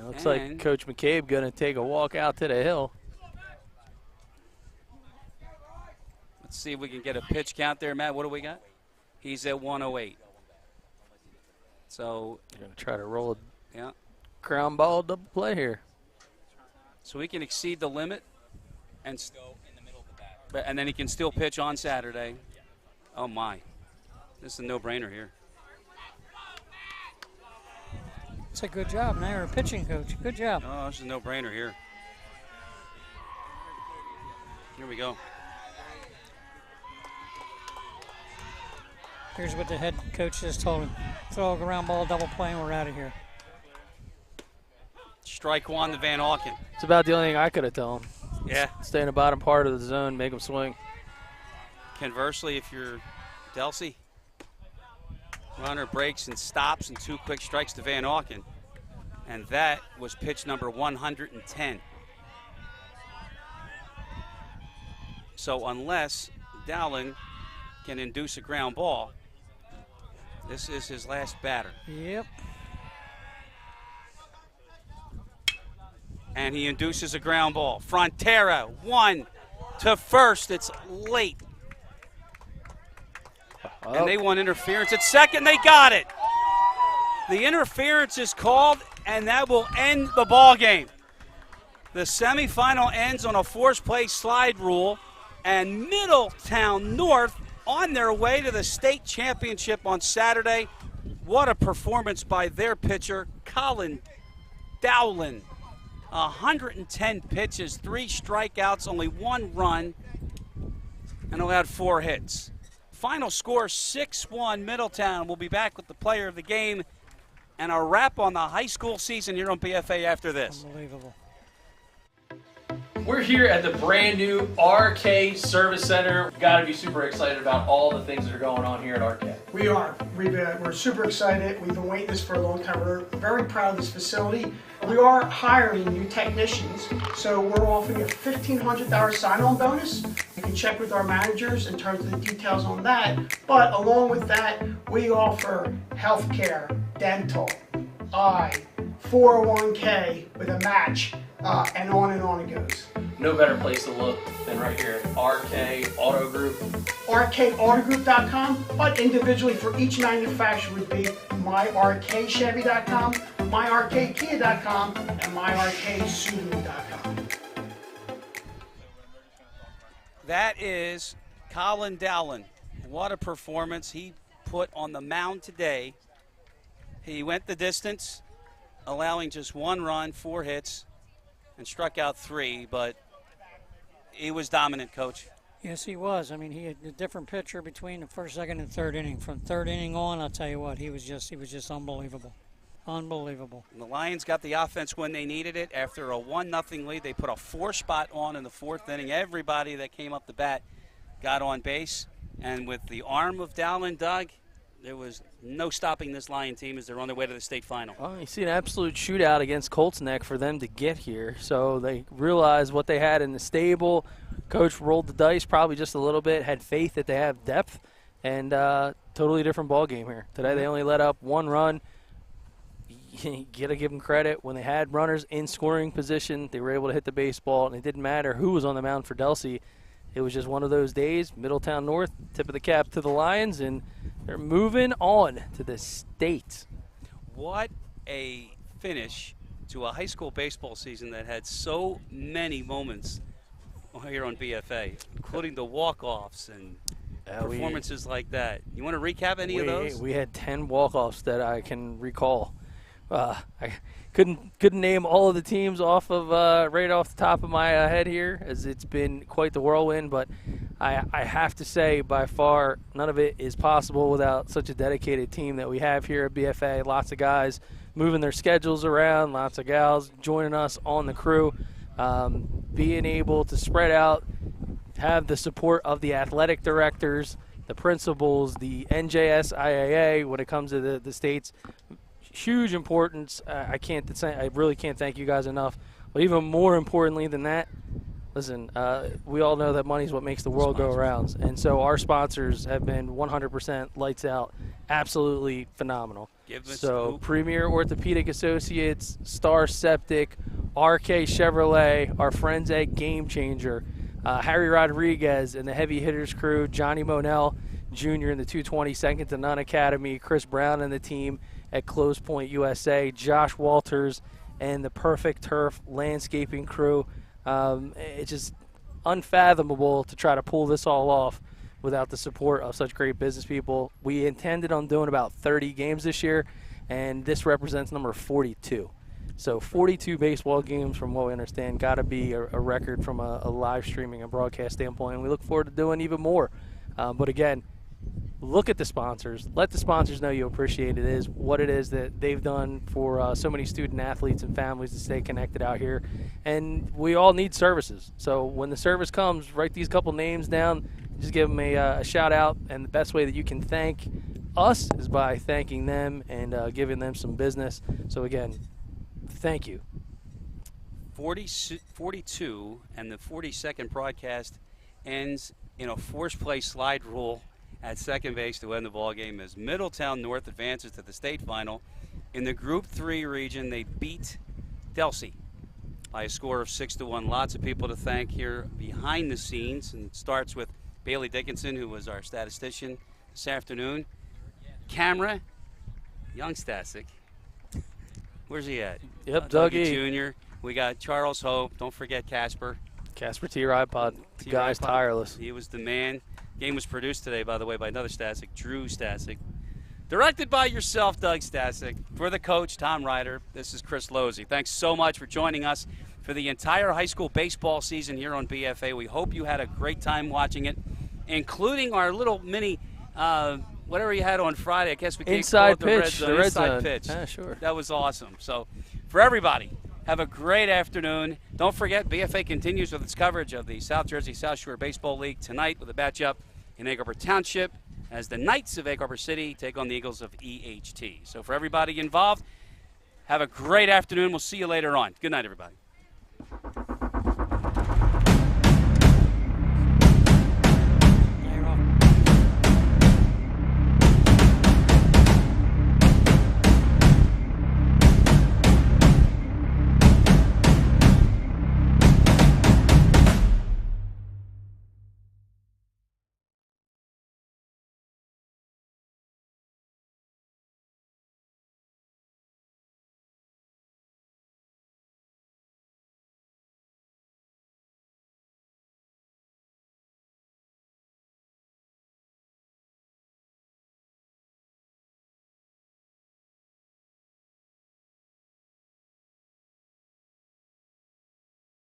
Looks like Coach McCabe going to take a walk out to the hill. Let's see if we can get a pitch count there, Matt. What do we got? He's at 108. So you're going to try to roll a Yeah. Ground ball double play here. So he can exceed the limit and and then he can still pitch on Saturday. Oh my. This is a no-brainer here. It's a good job. Now you're a pitching coach. Good job. Oh, this is a no-brainer here. Here we go. Here's what the head coach just told him. Throw a ground ball, double play, and we're out of here. Strike one to Van Auken. It's about the only thing I could have told him. Yeah. Stay in the bottom part of the zone, make him swing. Conversely, if you're Delsea, runner breaks and stops and 2 quick strikes to Van Auken. And that was pitch number 110. So unless Dowling can induce a ground ball, this is his last batter. Yep. And he induces a ground ball. Frontera, 1 to first. It's late. Oh. And they want interference at second. They got it. The interference is called, and that will end the ball game. The semifinal ends on a forced play slide rule, and Middletown North on their way to the state championship on Saturday. What a performance by their pitcher, Colin Dolan. 110 pitches, 3 strikeouts, only 1 run, and allowed 4 hits. Final score 6-1 Middletown. We'll be back with the player of the game and a wrap on the high school season here on BFA after this. Unbelievable. We're here at the brand new RK Service Center. We've got to be super excited about all the things that are going on here at RK. We are. We're super excited. We've been waiting this for a long time. We're very proud of this facility. We are hiring new technicians, so we're offering a $1,500 sign-on bonus. You can check with our managers in terms of the details on that. But along with that, we offer healthcare, dental, eye, 401k with a match, and on it goes. No better place to look than right here at RK Auto Group. RKAutogroup.com, but individually for each manufacturer would be myrkchevy.com, myrkkia.com, and myrksubaru.com. That is Colin Dolan. What a performance he put on the mound today He went the distance, allowing just 1 run, 4 hits, and struck out 3, but he was dominant, Coach. Yes, he was. I mean, he had a different pitcher between the first, second, and third inning. From third inning on, I'll tell you what, he was just unbelievable. Unbelievable. And the Lions got the offense when they needed it. After a 1-0 lead, they put a 4-spot on in the 4th inning. Everybody that came up the bat got on base. And with the arm of Dolan, Doug, there was no stopping this Lion team as they're on their way to the state final. Well, you see an absolute shootout against Colts Neck for them to get here. So they realized what they had in the stable. Coach rolled the dice probably just a little bit, had faith that they have depth, and totally different ball game here. Today they only let up 1 run. You got to give them credit. When they had runners in scoring position, they were able to hit the baseball, and it didn't matter who was on the mound for Delsea. It was just one of those days. Middletown North, tip of the cap to the Lions, and they're moving on to the state. What a finish to a high school baseball season that had so many moments here on BFA, including the walk-offs and performances like that. You want to recap any of those? We had 10 walk-offs that I can recall. I couldn't name all of the teams off of right off the top of my head here, as it's been quite the whirlwind. But I have to say, by far, none of it is possible without such a dedicated team that we have here at BFA. Lots of guys moving their schedules around, lots of gals joining us on the crew, being able to spread out, have the support of the athletic directors, the principals, the Njsiaa when it comes to the states. Huge importance. I really can't thank you guys enough. But even more importantly than that, listen, we all know that money's what makes the world go around. And so our sponsors have been 100% lights out, absolutely phenomenal. So Premier Orthopedic Associates, Star Septic, RK Chevrolet, our friends at Game Changer, Harry Rodriguez and the Heavy Hitters crew, Johnny Monell Jr. in the 220 Second to None Academy, Chris Brown and the team at Close Point USA, Josh Walters and the Perfect Turf landscaping crew. It's just unfathomable to try to pull this all off without the support of such great business people. We intended on doing about 30 games this year, and this represents number 42. So 42 baseball games, from what we understand, got to be a record from a live streaming and broadcast standpoint, and we look forward to doing even more. But again, look at the sponsors. Let the sponsors know you appreciate it is what it is that they've done for so many student athletes and families to stay connected out here. And we all need services. So when the service comes, write these couple names down, just give them a shout out. And the best way that you can thank us is by thanking them and giving them some business. So again, thank you. 42 and the 42nd broadcast ends in a forced play slide rule at second base to end the ball game as Middletown North advances to the state final. In the Group 3 region, they beat Delsea by a score of 6-1. Lots of people to thank here behind the scenes, and it starts with Bailey Dickinson, who was our statistician this afternoon. Camera, young Stasic. Where's he at? Yep, Dougie Jr. We got Charles Hope. Don't forget Casper. Casper T. Ripod. The guy's tireless. He was the man. Game was produced today, by the way, by another Stasic, Drew Stasic. Directed by yourself, Doug Stasic. For the coach, Tom Ryder, this is Chris Losey. Thanks so much for joining us for the entire high school baseball season here on BFA. We hope you had a great time watching it, including our little mini whatever you had on Friday. I guess we can't call it the Red Zone. Inside pitch. Yeah, sure. That was awesome. So for everybody, have a great afternoon. Don't forget, BFA continues with its coverage of the South Jersey South Shore Baseball League tonight with a matchup in Egg Harbor Township as the Knights of Egg Harbor City take on the Eagles of EHT. So for everybody involved, have a great afternoon. We'll see you later on. Good night, everybody.